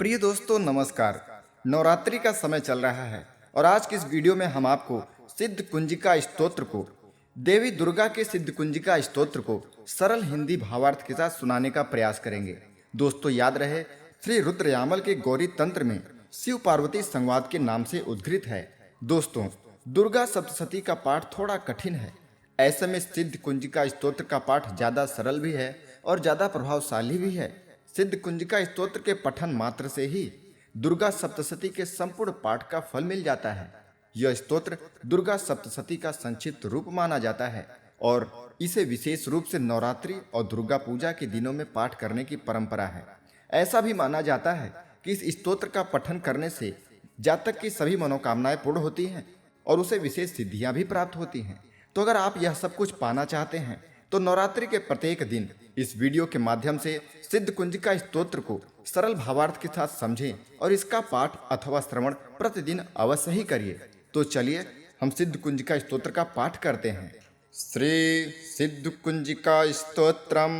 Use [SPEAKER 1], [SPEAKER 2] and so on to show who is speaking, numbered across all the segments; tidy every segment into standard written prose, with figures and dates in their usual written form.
[SPEAKER 1] प्रिय दोस्तों नमस्कार। नवरात्रि का समय चल रहा है और आज की इस वीडियो में हम आपको सिद्ध कुंजिका स्तोत्र को, देवी दुर्गा के सिद्ध कुंजिका स्तोत्र को सरल हिंदी भावार्थ के साथ सुनाने का प्रयास करेंगे। दोस्तों याद रहे, श्री रुद्रयामल के गौरी तंत्र में शिव पार्वती संवाद के नाम से उद्घृत है। दोस्तों, दुर्गा सप्तशती का पाठ थोड़ा कठिन है। ऐसे में सिद्ध कुंजिका स्तोत्र का पाठ ज़्यादा सरल भी है और ज़्यादा प्रभावशाली भी है। सिद्ध कुंजिका स्तोत्र के पठन मात्र से ही दुर्गा सप्तशती के संपूर्ण पाठ का फल मिल जाता है। यह स्तोत्र दुर्गा सप्तशती का संक्षिप्त रूप माना जाता है और इसे विशेष रूप से नवरात्रि और दुर्गा पूजा के दिनों में पाठ करने की परंपरा है। ऐसा भी माना जाता है कि इस स्तोत्र का पठन करने से जातक की सभी मनोकामनाएं पूर्ण होती हैं और उसे विशेष सिद्धियां भी प्राप्त होती हैं। तो अगर आप यह सब कुछ पाना चाहते हैं तो नवरात्रि के प्रत्येक दिन इस वीडियो के माध्यम से सिद्ध कुंजिका स्तोत्र को सरल भावार्थ के साथ समझें और इसका पाठ अथवा श्रवण प्रतिदिन अवश्य ही करिए। तो चलिए हम सिद्ध कुंजिका स्तोत्र का पाठ करते हैं। श्री सिद्ध कुंजिका स्तोत्रम।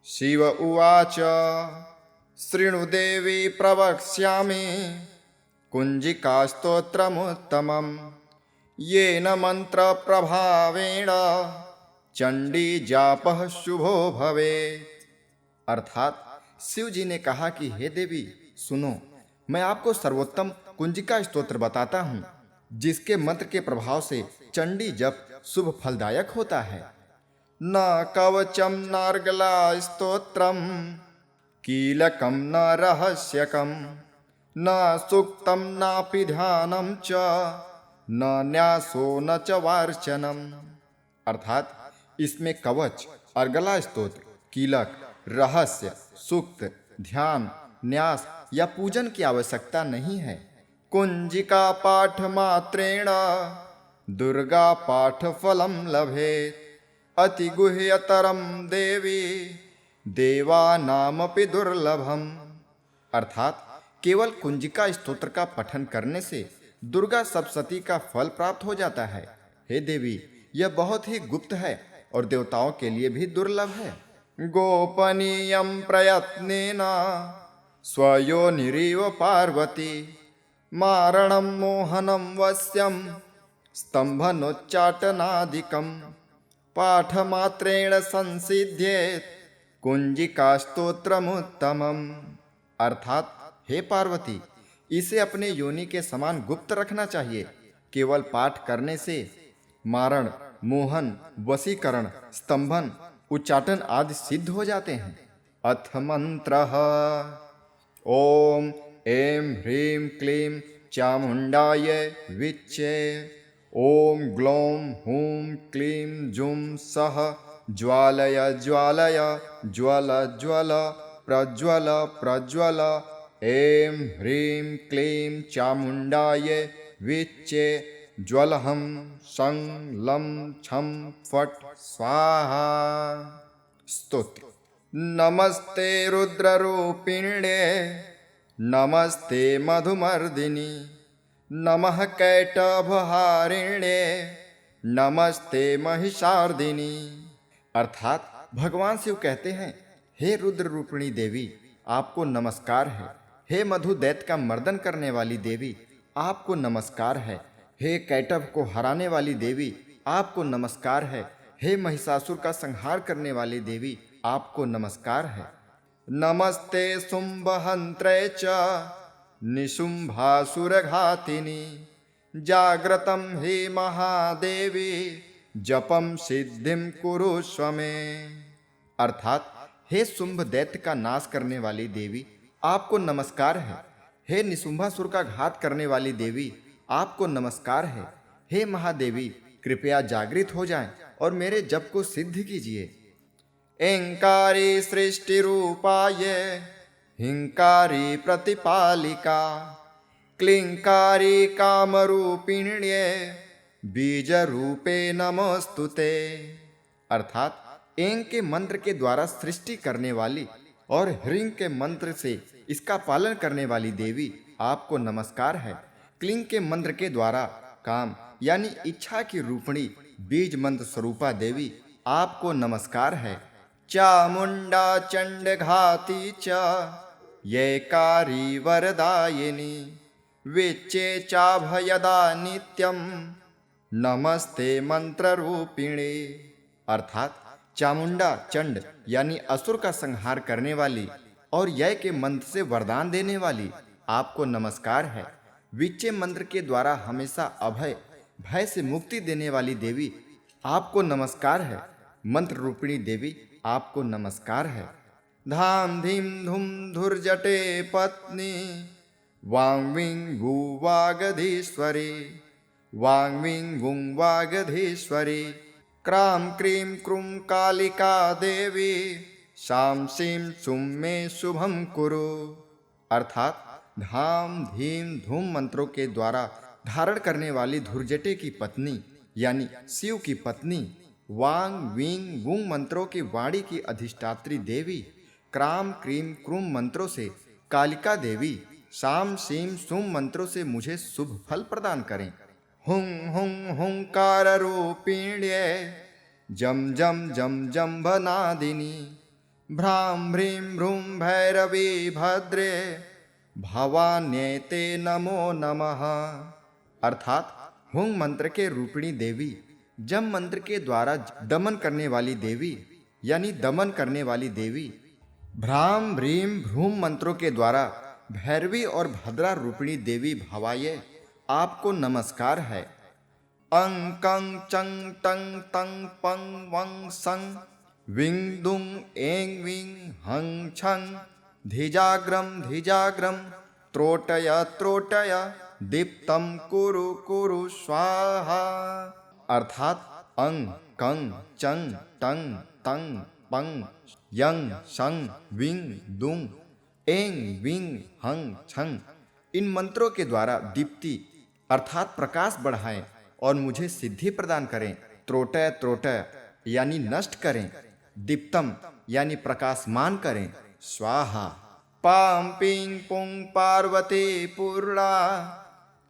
[SPEAKER 1] शिव उवाच शृणु देवी प्रवक्ष्यामि कुंजिका स्तोत्रमुत्तमम् येन मंत्र प्रभावेण चंडी जापः शुभो भवेत्। अर्थात शिव जी ने कहा कि हे देवी सुनो, मैं आपको सर्वोत्तम कुंजिका स्तोत्र बताता हूँ जिसके मंत्र के प्रभाव से चंडी जप शुभ फलदायक होता है। न कवचम नार्गला स्तोत्रम कीलकम न रहस्यकम न सूक्तम नापि ध्यानम च न न्यासो न च वार्चनम। अर्थात इसमें कवच, अर्गला स्तोत्र, कीलक, रहस्य, सूक्त, ध्यान, न्यास या पूजन की आवश्यकता नहीं है। कुंजिका पाठ मात्रेण दुर्गा पाठ फलम लभेत अति गुह्यतरम देवी देवानामपि दुर्लभम। अर्थात केवल कुंजिका स्तोत्र का पठन करने से दुर्गा सप्तशती का फल प्राप्त हो जाता है। हे देवी, यह बहुत ही गुप्त है और देवताओं के लिए भी दुर्लभ है। गोपनीयं प्रयत्नेन स्वयोनिरिव पार्वती मारणं मोहनं वश्यं स्तंभनोच्चाटनादिकं पाठमात्रेण संसिध्येत् कुंजिका स्तोत्रमुत्तमम्। अर्थात हे पार्वती, इसे अपने योनि के समान गुप्त रखना चाहिए। केवल पाठ करने से मारण, मोहन, वशीकरण, स्तंभन, उच्चाटन आदि सिद्ध हो जाते हैं। अथ मंत्रः। ओम ऐं ह्रीं क्लीं चामुंडाय विच्चे। ओम ग्लौं हूं क्लीं जुं सः ज्वालय ज्वालय ज्वल ज्वल प्रज्वल प्रज्वल। ऐं ह्रीं क्लीं चामुंडाय विच्चे ज्वलहं सं लं छं फट् स्वाहा। स्तोत्र। नमस्ते रुद्ररूपिण्ये नमस्ते मधुमर्दिनी नमः कैटभहारिण्ये नमस्ते महिषार्दिनी। अर्थात भगवान शिव कहते हैं, हे रुद्र रूपिणी देवी, आपको नमस्कार है। हे मधु दैत्य का मर्दन करने वाली देवी, आपको नमस्कार है। हे कैटभ को हराने वाली देवी, आपको नमस्कार है। हे महिषासुर का संहार करने वाली देवी, आपको नमस्कार है। नमस्ते शुंभहंत्रे च निशुंभासुरघातिनी जाग्रतं हे महादेवी जपम सिद्धिं कुरुष्व मे। अर्थात हे शुंभ दैत्य का नाश करने वाली देवी, आपको नमस्कार है। हे निशुंभासुर का घात करने वाली देवी, आपको नमस्कार है। हे महादेवी, कृपया जागृत हो जाएं और मेरे जप को सिद्ध कीजिए। ऐंकारी सृष्टि रूपाय हिंकारी प्रतिपालिका क्लिंकारी कामरूपिण्ये बीज रूपे नमोस्तुते। अर्थात ऐं के मंत्र के द्वारा सृष्टि करने वाली और ह्रीं के मंत्र से इसका पालन करने वाली देवी, आपको नमस्कार है। क्लिंग के मंत्र के द्वारा काम यानी इच्छा की रूपणी बीज मंत्र स्वरूपा देवी, आपको नमस्कार है। चामुंडा चंड घाती च येकारी वरदायिनी विच्चे चाभयदा नित्यम नमस्ते मंत्र रूपिणे। अर्थात चामुंडा चंड यानी असुर का संहार करने वाली और यय के मंत्र से वरदान देने वाली आपको नमस्कार है। विच्चे मंत्र के द्वारा हमेशा अभय भय से मुक्ति देने वाली देवी आपको नमस्कार है। मंत्र रूपिणी देवी आपको नमस्कार है। धाम धीम धूम धुर्जटे पत्नी वांग गु वागधीश्वरी वांग गु वागधीश्वरी क्राम क्रीम क्रूम कालिका देवी शाम सीम सुम में शुभम कुरु। अर्थात धाम धीम धूम मंत्रों के द्वारा धारण करने वाली धुर्जटे की पत्नी यानी शिव की पत्नी, वांग विंग वुंग मंत्रों की वाणी की अधिष्ठात्री देवी, क्राम क्रीम क्रूम मंत्रों से कालिका देवी, शाम सीम सुम मंत्रों से मुझे शुभ फल प्रदान करें। हुं हुं हुंकार रूपिण्ये जम जम जम जम्भनादिनी भ्राम भ्रीं भ्रूं भैरवी भद्रे भवान्येते नमो नमः। अर्थात हुंग मंत्र के रूपिणी देवी, जम मंत्र के द्वारा दमन करने वाली देवी यानी दमन करने वाली देवी, भ्राम भ्रीं भ्रूम मंत्रों के द्वारा भैरवी और भद्रा रूपिणी देवी भवाये आपको नमस्कार है। अंग कंग चंग टंग तंग पंग वंग संग विंग दुंग एंग विंग हंग छंग धिजाग्रम त्रोटय त्रोटय दीप्तम कुरु कुरु स्वाहा। अर्थात अंग कंग चंग टंग तंग पंग यंग शंग विंग दुंग एंग विंग हंग छंग इन मंत्रों के द्वारा दीप्ति अर्थात प्रकाश बढ़ाएं और मुझे सिद्धि प्रदान करें। त्रोटय त्रोटय यानी नष्ट करें, दीप्तम यानी प्रकाशमान करें, स्वाहा। पाम पिंग पुंग पार्वती पूर्णा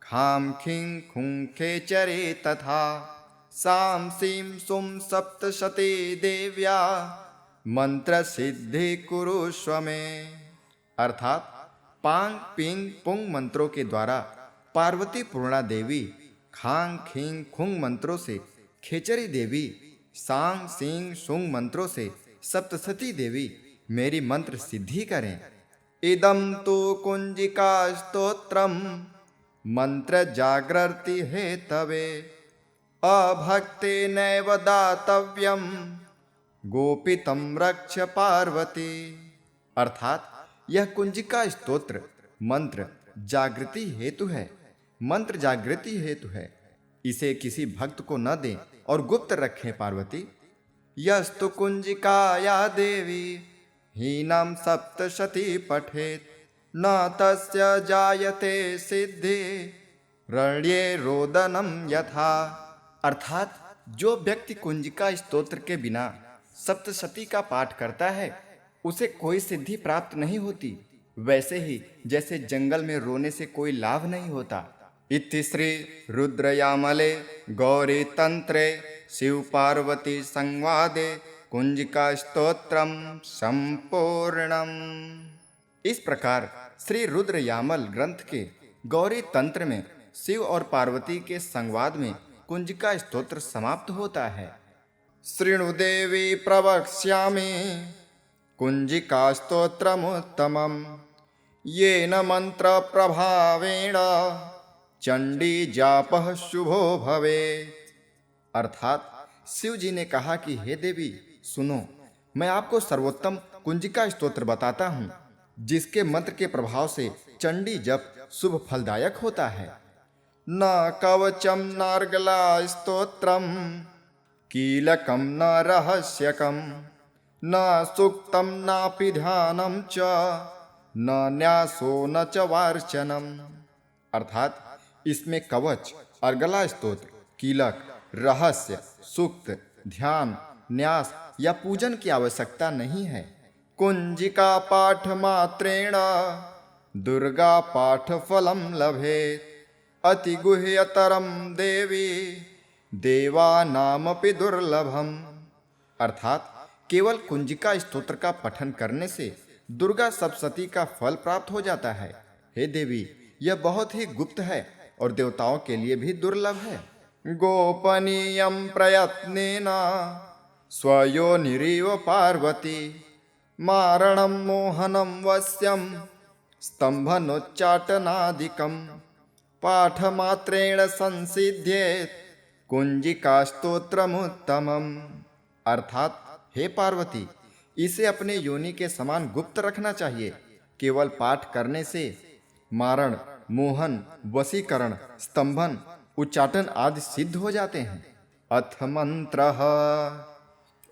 [SPEAKER 1] खाम खिंग खुं खेचरे तथा साम सीम सुम सप्तशती देव्या मंत्र सिद्धि कुरुष्व में। अर्थात पांग पिंग पुंग मंत्रों के द्वारा पार्वती पूर्णा देवी, खांग खिंग खुंग मंत्रों से खेचरी देवी, सांग सिंग सुंग मंत्रों से सप्तशती देवी मेरी मंत्र सिद्धि करें। इदं तु कुंजिका स्तोत्रम मंत्र जागृति हेतवे अभक्ते नैव दातव्यम गोपितम रक्ष पार्वती। अर्थात यह कुंजिका स्तोत्र मंत्र जागृति हेतु है, मंत्र जागृति हेतु है, इसे किसी भक्त को न दें और गुप्त रखें पार्वती। यस्तु कुंजिकाया देवी हीनम सप्तशती पठेत न तस्य जायते सिद्धि रण्ये रोदनम यथा। अर्थात जो व्यक्ति कुंजिका स्तोत्र के बिना सप्तशती का पाठ करता है उसे कोई सिद्धि प्राप्त नहीं होती, वैसे ही जैसे जंगल में रोने से कोई लाभ नहीं होता। इति श्री रुद्रयामले गौरी तंत्रे शिव पार्वती संवादे कुंजिका स्तोत्रम संपूर्णम। इस प्रकार श्री रुद्र यामल ग्रंथ के गौरी तंत्र में शिव और पार्वती के संवाद में कुंजिका स्तोत्र समाप्त होता है। शृणु देवी प्रवक्ष्यामि कुंजिका स्तोत्रमुत्तमम् येन मंत्र प्रभावेण चंडी जापः शुभो भवेत्। अर्थात शिव जी ने कहा कि हे देवी सुनो, मैं आपको सर्वोत्तम कुंजिका स्तोत्र बताता हूँ जिसके मंत्र के प्रभाव से चंडी जप शुभ फलदायक होता है। न कवचम नार्गला स्तोत्रम कीलकम न रहस्यकम न सूक्तम नापि ध्यानम च न न्यासो न च वार्चनम। अर्थात इसमें कवच, अर्गला स्तोत्र, कीलक, रहस्य, सूक्त, ध्यान, न्यास या पूजन की आवश्यकता नहीं है। कुंजिका पाठ मात्रेण दुर्गा पाठ फलम लभेत अति गुह्यतरम देवी देवानामपि दुर्लभम। अर्थात केवल कुंजिका स्तोत्र का पठन करने से दुर्गा सप्तशती का फल प्राप्त हो जाता है। हे देवी, यह बहुत ही गुप्त है और देवताओं के लिए भी दुर्लभ है। गोपनीयं प्रयत्नेन स्वयोनिरिव पार्वती, मारणं मोहनं वश्यं स्तम्भनोच्चाटनादिकं, पाठमात्रेण संसिध्येत् कुंजिका स्तोत्रमुत्तमम्। अर्थात, हे पार्वती, इसे अपने योनि के समान गुप्त रखना चाहिए। केवल पाठ करने से मारण, मोहन, वशीकरण, स्तंभन, उच्चाटन आदि सिद्ध हो जाते हैं। अथ मंत्रः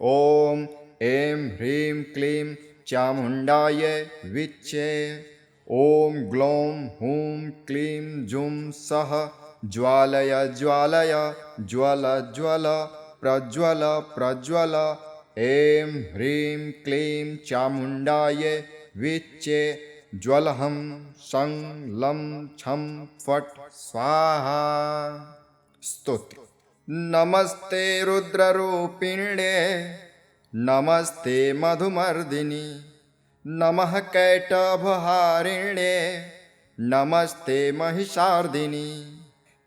[SPEAKER 1] ओम ऐं ह्रीं क्लीं चामुंडाय विच्चे। ओम ग्लौं हूं क्लीं जुं सः ज्वालय ज्वालय ज्वल ज्वल प्रज्वल प्रज्वल। ऐं ह्रीं क्लीं चामुंडाय विच्चे ज्वलहं सं लं छं फट् स्वाहा। स्तोत्र। नमस्ते रुद्ररूपिण्ये, नमस्ते मधुमर्दिनी, नमः कैटभहारिण्ये, नमस्ते महिषार्दिनी।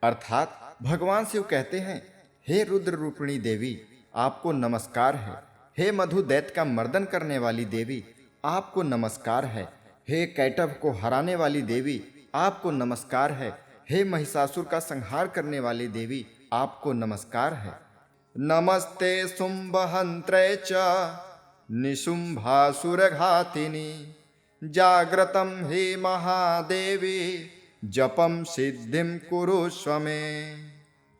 [SPEAKER 1] अर्थात भगवान शिव कहते हैं, हे रुद्र रूपिणी देवी, आपको नमस्कार है। हे मधु दैत्य का मर्दन करने वाली देवी, आपको नमस्कार है। हे कैटभ को हराने वाली देवी, आपको नमस्कार है। हे महिषासुर का संहार करने वाली देवी, आपको नमस्कार है। नमस्ते शुंभहंत्रे च निशुंभासुरघातिनी, जाग्रतं हि महादेवी, जपम सिद्धिं कुरुष्व मे।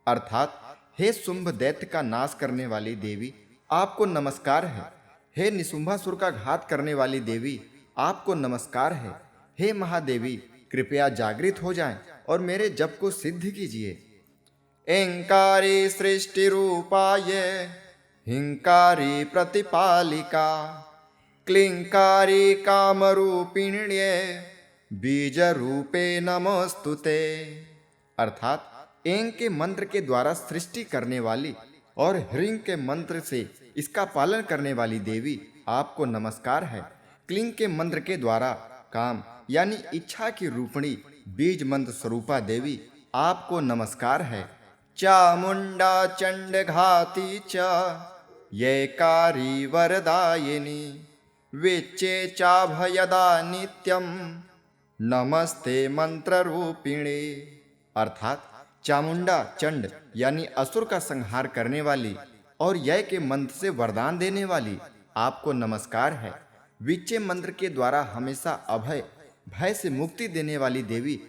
[SPEAKER 1] अर्थात, हे शुंभ दैत्य का नाश करने वाली देवी, आपको नमस्कार है। हे निशुंभासुर का घात करने वाली देवी, आपको नमस्कार है। हे महादेवी, कृपया जागृत हो जाएं और मेरे जप को सिद्ध कीजिए। ऐंकारी सृष्टि रूपाय, हिंकारी प्रतिपालिका, क्लिंकारी कामरूपिण्ये, बीज रूपे नमोस्तुते। अर्थात, ऐं के मंत्र के द्वारा सृष्टि करने वाली और ह्रीं के मंत्र से इसका पालन करने वाली देवी, आपको नमस्कार है। क्लिंग के मंत्र के द्वारा काम यानी इच्छा की रूपणी बीज मंत्र स्वरूपा देवी, आपको नमस्कार है। चामुंडा चंड घाती च यैकारी वरदायिनी, विच्चे चाभयदा नित्यम, नमस्ते मंत्र रूपिणे। अर्थात, चामुंडा चंड यानी असुर का संहार करने वाली और यय के मंत्र से वरदान देने वाली, आपको नमस्कार है। विच्चे मंत्र के द्वारा हमेशा अभय भय से मुक्ति देने वाली देवी,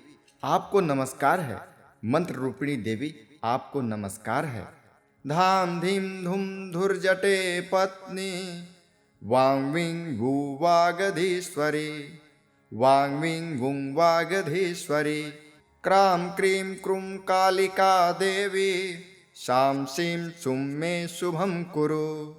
[SPEAKER 1] आपको नमस्कार है। मंत्र रूपिणी देवी, आपको नमस्कार है। धाम धीम धूम धुर्जटे पत्नी, वांग वू वागधीश्वरी, वांग वू वागधीश्वरी, क्रां क्रीं क्रूं कालिका देवी, शां सीं सुं मे शुभम कुरु।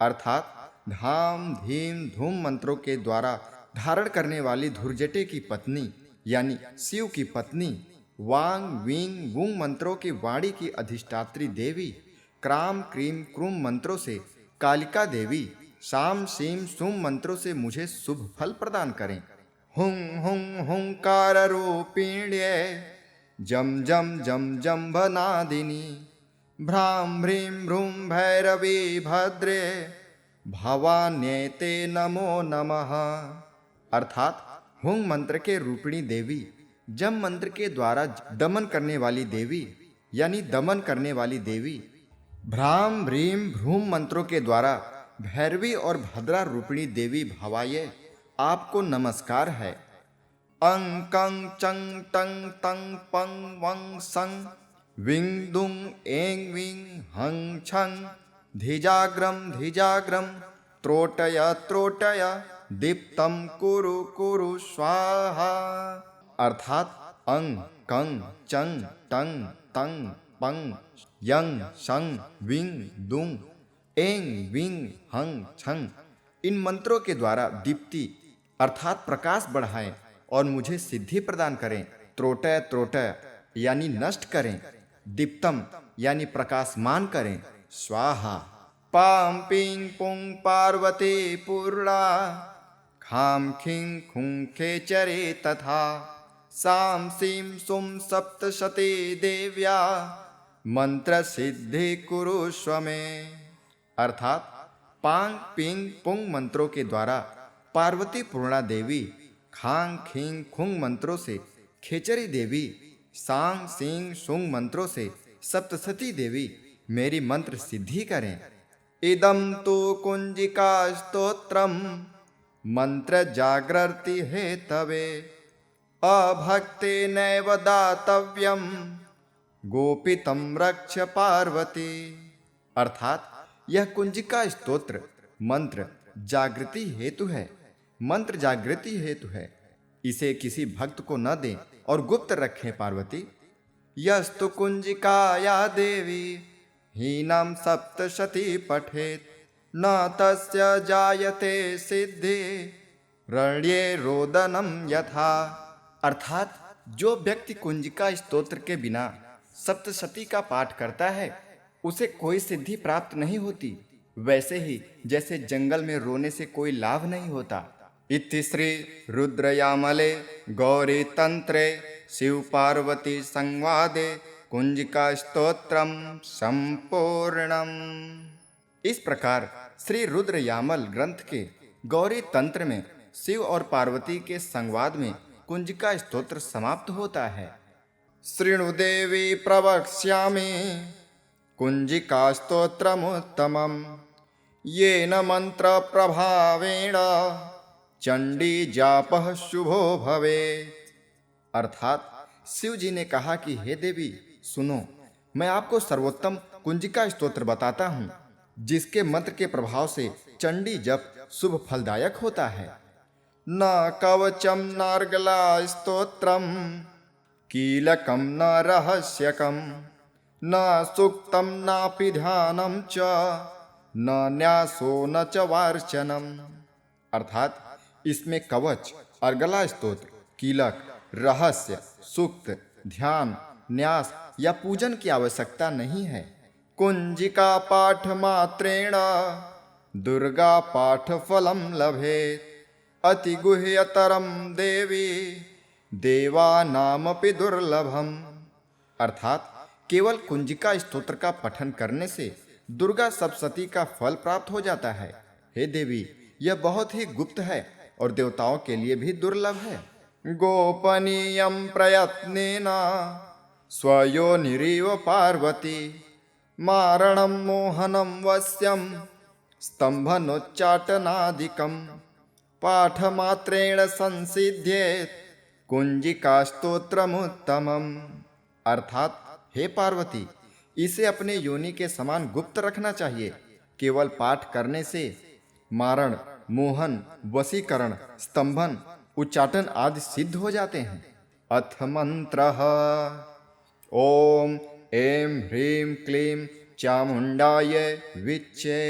[SPEAKER 1] अर्थात, धाम धीम धूम मंत्रों के द्वारा धारण करने वाली धुर्जटे की पत्नी यानी शिव की पत्नी, वांग वींग वूंग मंत्रों की वाणी की अधिष्ठात्री देवी, क्राम क्रीम क्रूम मंत्रों से कालिका देवी, शाम सीम सुम मंत्रों से मुझे शुभ फल प्रदान करें। हुं हुं हुंकार रूपिण्ये, जम जम जम जम्भनादिनी, भ्रां भ्रीं भ्रूं भैरवी भद्रे, भवान्येते नमो नमः। अर्थात, हुंग मंत्र के रूपिणी देवी, जम मंत्र के द्वारा दमन करने वाली देवी यानी दमन करने वाली देवी, भ्राम भ्रीम भ्रूम मंत्रों के द्वारा भैरवी और भद्रा रूपिणी देवी भवाये, आपको नमस्कार है। अंग कंग चंग टंग तंग पंग वंग संग, विंग दुंग एंग विंग हंग छंग, धिजाग्रम धिजाग्रम, त्रोटय त्रोटय, दीप्तम कुरु कुरु स्वाहा। अर्थात, अंग कंग चंग टंग तंग पंग यंग संग विंग दुंग एंग विंग हंग छंग, इन मंत्रों के द्वारा दीप्ति अर्थात प्रकाश बढ़ाएं और मुझे सिद्धि प्रदान करें। त्रोटय त्रोटय यानी नष्ट करें, दीप्तम यानी प्रकाशमान करें, स्वाहा। पाम पिंग पुंग पार्वती पूर्णा, खाम खिं खुं खेचरे तथा साम सीम सुम सप्तशती देव्या मंत्र सिद्धि कुरुष्व में। अर्थात पांग पिंग पुंग मंत्रों के द्वारा पार्वती पूर्णा देवी, खांग खिंग खुंग मंत्रों से खेचरी देवी, सांग सिंग सुंग मंत्रों से सप्तशती देवी मेरी मंत्र सिद्धि करें। इदं तु कुंजिका स्तोत्रम मंत्र जागृति हेतवे अभक्ते नैव दातव्यम गोपितं रक्ष पार्वती। अर्थात यह कुंजिका स्तोत्र मंत्र जागृति हेतु है, मंत्र जागृति हेतु है। इसे किसी भक्त को न दें और गुप्त रखें पार्वती। यस्तु कुंजिकाया देवी हीनं सप्तशती पठेत न तस्य जायते सिद्धि रण्ये रोदनम यथा। अर्थात जो व्यक्ति कुंजिका स्तोत्र के बिना सप्तशती का पाठ करता है उसे कोई सिद्धि प्राप्त नहीं होती, वैसे ही जैसे जंगल में रोने से कोई लाभ नहीं होता। इति श्री रुद्रयामले गौरी तंत्रे शिव पार्वती संवादे कुंजिका स्तोत्रम संपूर्णम। इस प्रकार श्री रुद्रयामल ग्रंथ के गौरी तंत्र में शिव और पार्वती के संवाद में कुंजिका स्तोत्र समाप्त होता है। शृणु देवी प्रवक्ष्यामि कुंजिका स्तोत्रमुत्तमम् येन मंत्र प्रभावेण चंडी जापः शुभो भवेत्। अर्थात शिव जी ने कहा कि हे देवी सुनो, मैं आपको सर्वोत्तम कुंजिका स्तोत्र बताता हूँ जिसके मंत्र के प्रभाव से चंडी जप शुभ फलदायक होता है। न कवचम नार्गला स्तोत्रम कीलकम न रहस्यकम न सूक्तम नापि ध्यानम च न न्यासो न च वार्चनम। अर्थात इसमें कवच, अर्गला स्तोत्र, कीलक, रहस्य, सूक्त, ध्यान, न्यास या पूजन की आवश्यकता नहीं है। कुंजिका पाठ मात्रेण दुर्गा पाठ फलम लभेत अति गुह्यतरम देवी देवानामपि दुर्लभम। अर्थात केवल कुंजिका स्तोत्र का पठन करने से दुर्गा सप्तशती का फल प्राप्त हो जाता है। हे देवी, यह बहुत ही गुप्त है और देवताओं के लिए भी दुर्लभ है। गोपनीयं प्रयत्नेन स्वयोनिरिव पार्वती मारणं मोहनं वश्यं स्तंभनोच्चाटनादिकं पाठमात्रेण संसिध्येत् कुंजिका स्तोत्रमुत्तमम्। अर्थात हे पार्वती, इसे अपने योनि के समान गुप्त रखना चाहिए। केवल पाठ करने से मारण, मोहन, वशीकरण, स्तंभन, उच्चाटन आदि सिद्ध हो जाते हैं। अथ मंत्रः ओम ऐं ह्रीं क्लीं चामुंडाय विच्चे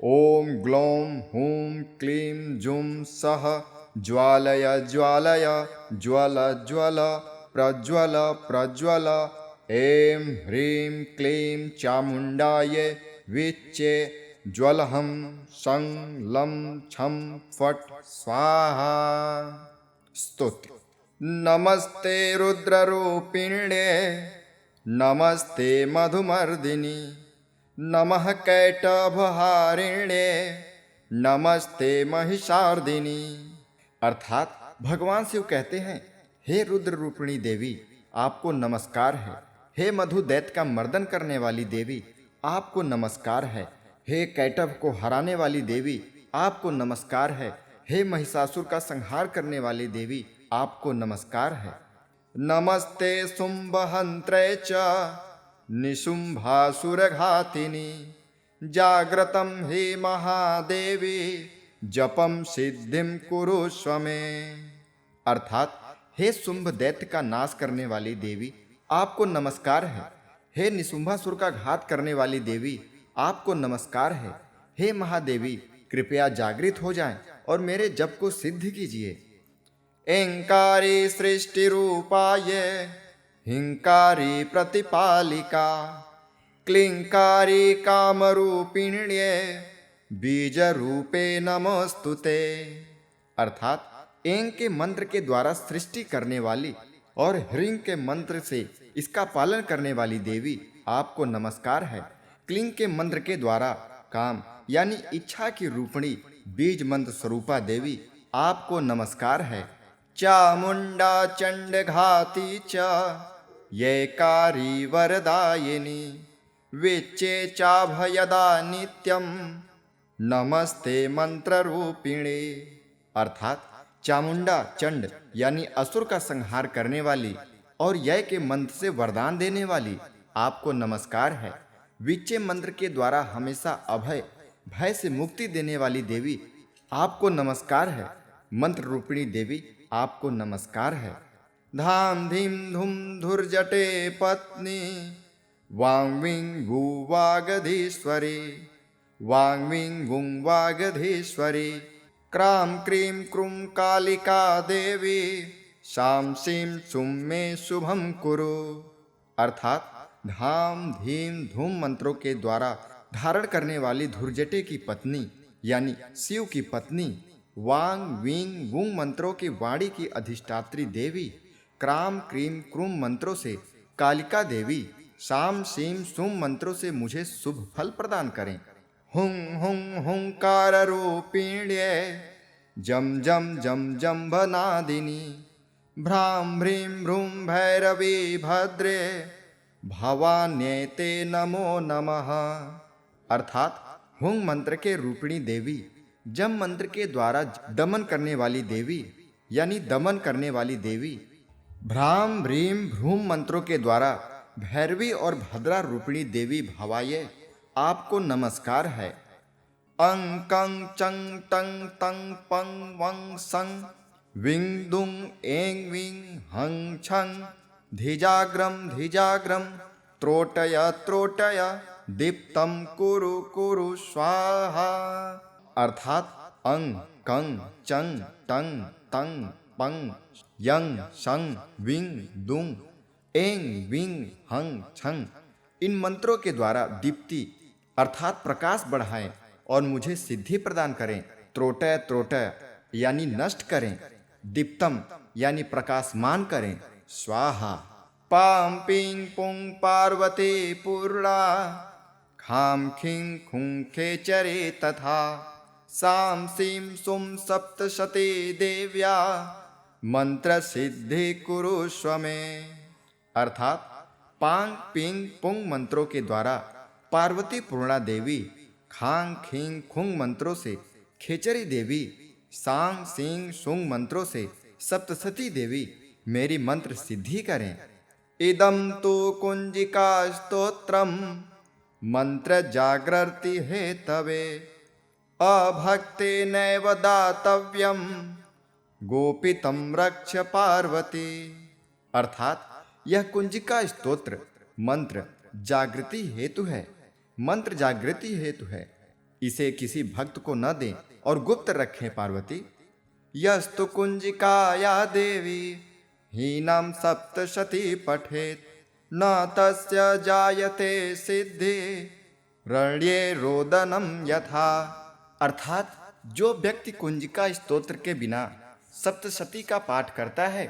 [SPEAKER 1] ओम ग्लौं हूं क्लीं जुं सः ज्वालय ज्वालय ज्वल ज्वल प्रज्वल प्रज्वल ऐं ह्रीं क्लीं चामुंडाय विच्चे ज्वलहं सं लं छं फट् स्वाहा। स्तोत्र। नमस्ते रुद्ररूपिण्ये नमस्ते मधुमर्दिनी नमः कैटभहारिण्ये नमस्ते महिषार्दिनी। अर्थात भगवान शिव कहते हैं, हे रुद्र रूपिणी देवी, आपको नमस्कार है। हे मधु दैत्य का मर्दन करने वाली देवी, आपको नमस्कार है। हे कैटभ को हराने वाली देवी, आपको नमस्कार है। हे महिषासुर का संहार करने वाली देवी, आपको नमस्कार है। नमस्ते शुंभहंत्रे च निशुंभासुरघातिनी जाग्रतं हि महादेवी जपम सिद्धिम कुरुष्व में। अर्थात हे शुंभ दैत्य का नाश करने वाली देवी, आपको नमस्कार है। हे निशुंभासुर का घात करने वाली देवी, आपको नमस्कार है। हे महादेवी, कृपया जागृत हो जाएं और मेरे जप को सिद्ध कीजिए। ऐंकारी सृष्टि रूपाय हिंकारी प्रतिपालिका क्लिंकारी कामरूपिण्ये बीज रूपे नमोस्तुते। अर्थात एंग के मंत्र के द्वारा सृष्टि करने वाली और ह्रीं के मंत्र से इसका पालन करने वाली देवी आपको नमस्कार है। क्लीं के मंत्र के द्वारा काम यानी इच्छा की रूपणी बीज मंत्र स्वरूपा देवी आपको नमस्कार है। चामुंडा चंड घाती च येकारी वरदायिनी विच्चे चाभयदा नित्यम नमस्ते मंत्र रूपिणे। अर्थात चामुंडा चंड यानी असुर का संहार करने वाली और यय के मंत्र से वरदान देने वाली आपको नमस्कार है। विच्चे मंत्र के द्वारा हमेशा अभय भय से मुक्ति देने वाली देवी आपको नमस्कार है। मंत्र रूपिणी देवी आपको नमस्कार है। धाम धीम धूम धुर्जटे पत्नी वांग्विं गु वागधीश्वरी वांग्विं गुं वागधीश्वरी क्रां क्रीं क्रूं कालिका देवी शां सीं सुं मे शुभम कुरु। अर्थात धाम धीम धूम मंत्रों के द्वारा धारण करने वाली धुर्जटे की पत्नी यानी शिव की पत्नी, वांग वींग वुंग मंत्रों की वाणी की अधिष्ठात्री देवी, क्राम क्रीम क्रूम मंत्रों से कालिका देवी, शाम सीम सुम मंत्रों से मुझे शुभ फल प्रदान करें। हुं हुं हुंकार रूपिण्ये जम जम जम जम्भनादिनी भ्रां भ्रीं भ्रूं भैरवी भद्रे भवान्येते नमो नमः। अर्थात हुंग मंत्र के रूपिणी देवी, जम मंत्र के द्वारा दमन करने वाली देवी यानी दमन करने वाली देवी, भ्राम भ्रीम भ्रूम मंत्रों के द्वारा भैरवी और भद्रा रूपिणी देवी भवाये आपको नमस्कार है। अंग कंग चंग टंग तंग पंग वंग संग विंग दुंग एंग विंग हंग छंग धिजाग्रम त्रोटय त्रोटय दीप्तम कुरु कुरु स्वाहा। अर्थात अंग कंग चंग टंग तंग पंग यंग शंग विंग दुंग एंग विंग हंग छंग इन मंत्रों के द्वारा दीप्ति अर्थात प्रकाश बढ़ाएं और मुझे सिद्धि प्रदान करें। त्रोटय त्रोटय यानी नष्ट करें, दीप्तम यानी प्रकाशमान करें, स्वाहा। पाम पिंग पुंग पार्वती पूर्णा खाम खिंग खुं खेचरे तथा साम सीम सुम सप्तशती देव्या मंत्र सिद्धि कुरुष्व में। अर्थात पांग पिंग पुंग मंत्रों के द्वारा पार्वती पूर्णा देवी, खांग खिंग खुंग मंत्रों से खेचरी देवी, सांग सिंग सुंग मंत्रों से सप्तशती देवी मेरी मंत्र सिद्धि करें। इदं तु कुंजिका स्तोत्रम मंत्र जागृति हेतवे अभक्ते नैव दातव्यम गोपितम रक्ष पार्वती। अर्थात यह कुंजिका स्तोत्र मंत्र जागृति हेतु है, मंत्र जागृति हेतु है, इसे किसी भक्त को न दें और गुप्त रखें पार्वती। यस्तु कुंजिकाया देवी हीनम सप्तशती पठेत न तस्य जायते सिद्धि रण्ये रोदनम यथा। अर्थात जो व्यक्ति कुंजिका स्तोत्र के बिना सप्तशती का पाठ करता है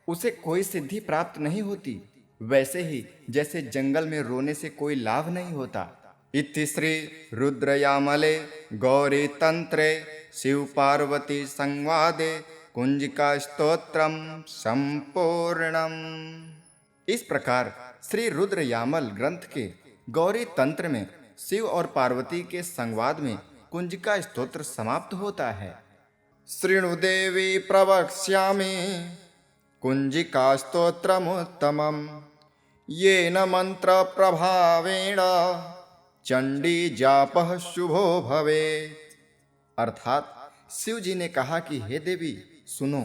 [SPEAKER 1] उसे कोई सिद्धि प्राप्त नहीं होती, वैसे ही जैसे जंगल में रोने से कोई लाभ नहीं होता। इति श्री रुद्रयामले गौरी तंत्रे शिव पार्वती संवादे कुंजिका स्तोत्रम संपूर्णम। इस प्रकार श्री रुद्र यामल ग्रंथ के गौरी तंत्र में शिव और पार्वती के संवाद में कुंजिका स्तोत्र समाप्त होता है। शृणु देवी प्रवक्ष्यामि कुंजिका स्तोत्रमुत्तमम् येन मंत्र प्रभावेण चंडी जापः शुभो भवेत्। अर्थात शिव जी ने कहा कि हे देवी सुनो,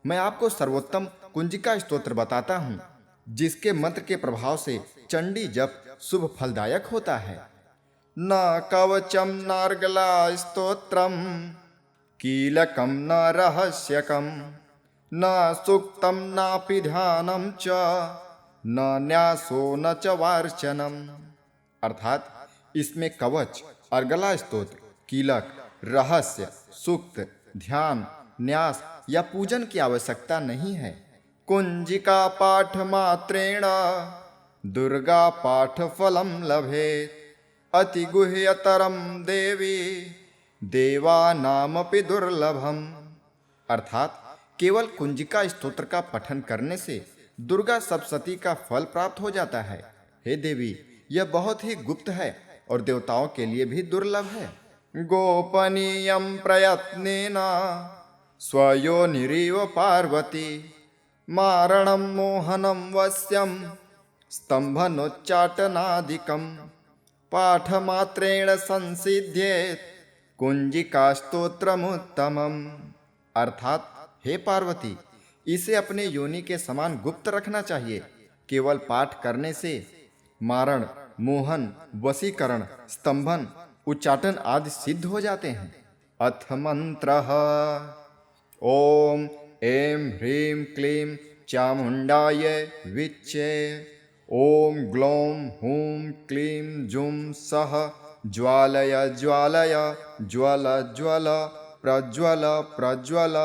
[SPEAKER 1] मैं आपको सर्वोत्तम कुंजिका स्तोत्र बताता हूँ जिसके मंत्र के प्रभाव से चंडी जप शुभ फलदायक होता है। न कवचम नार्गला स्तोत्रम कीलकम न रहस्यकम न सूक्तम नापि ध्यानम च न न्यासो न च वार्चनम। अर्थात इसमें कवच, अर्गला स्तोत्र, कीलक, रहस्य, सूक्त, ध्यान न्यास या पूजन की आवश्यकता नहीं है। कुंजिका पाठ मात्रेण दुर्गा पाठ फलम लभेत, अति गुह्यतरम देवी देवानामपि दुर्लभम। अर्थात केवल कुंजिका स्तोत्र का पठन करने से दुर्गा सप्तशती का फल प्राप्त हो जाता है। हे देवी, यह बहुत ही गुप्त है और देवताओं के लिए भी दुर्लभ है। गोपनीयं प्रयत्नेन स्वयोनिरिव पार्वती, मारणं मोहनं वश्यं स्तम्भनोच्चाटनादिकं, पाठमात्रेण संसिध्येत कुंजिका स्तोत्रमुत्तमम्। अर्थात हे पार्वती, इसे अपने योनि के समान गुप्त रखना चाहिए। केवल पाठ करने से मारण, मोहन, वशीकरण, स्तंभन, उच्चाटन आदि सिद्ध हो जाते हैं। अथ मंत्रः ओम ऐं ह्रीं क्लीं चामुंडाय विच्चे, ओम ग्लौं हूं क्लीं जुं सः ज्वालय ज्वालय ज्वल ज्वल प्रज्वल प्रज्वल,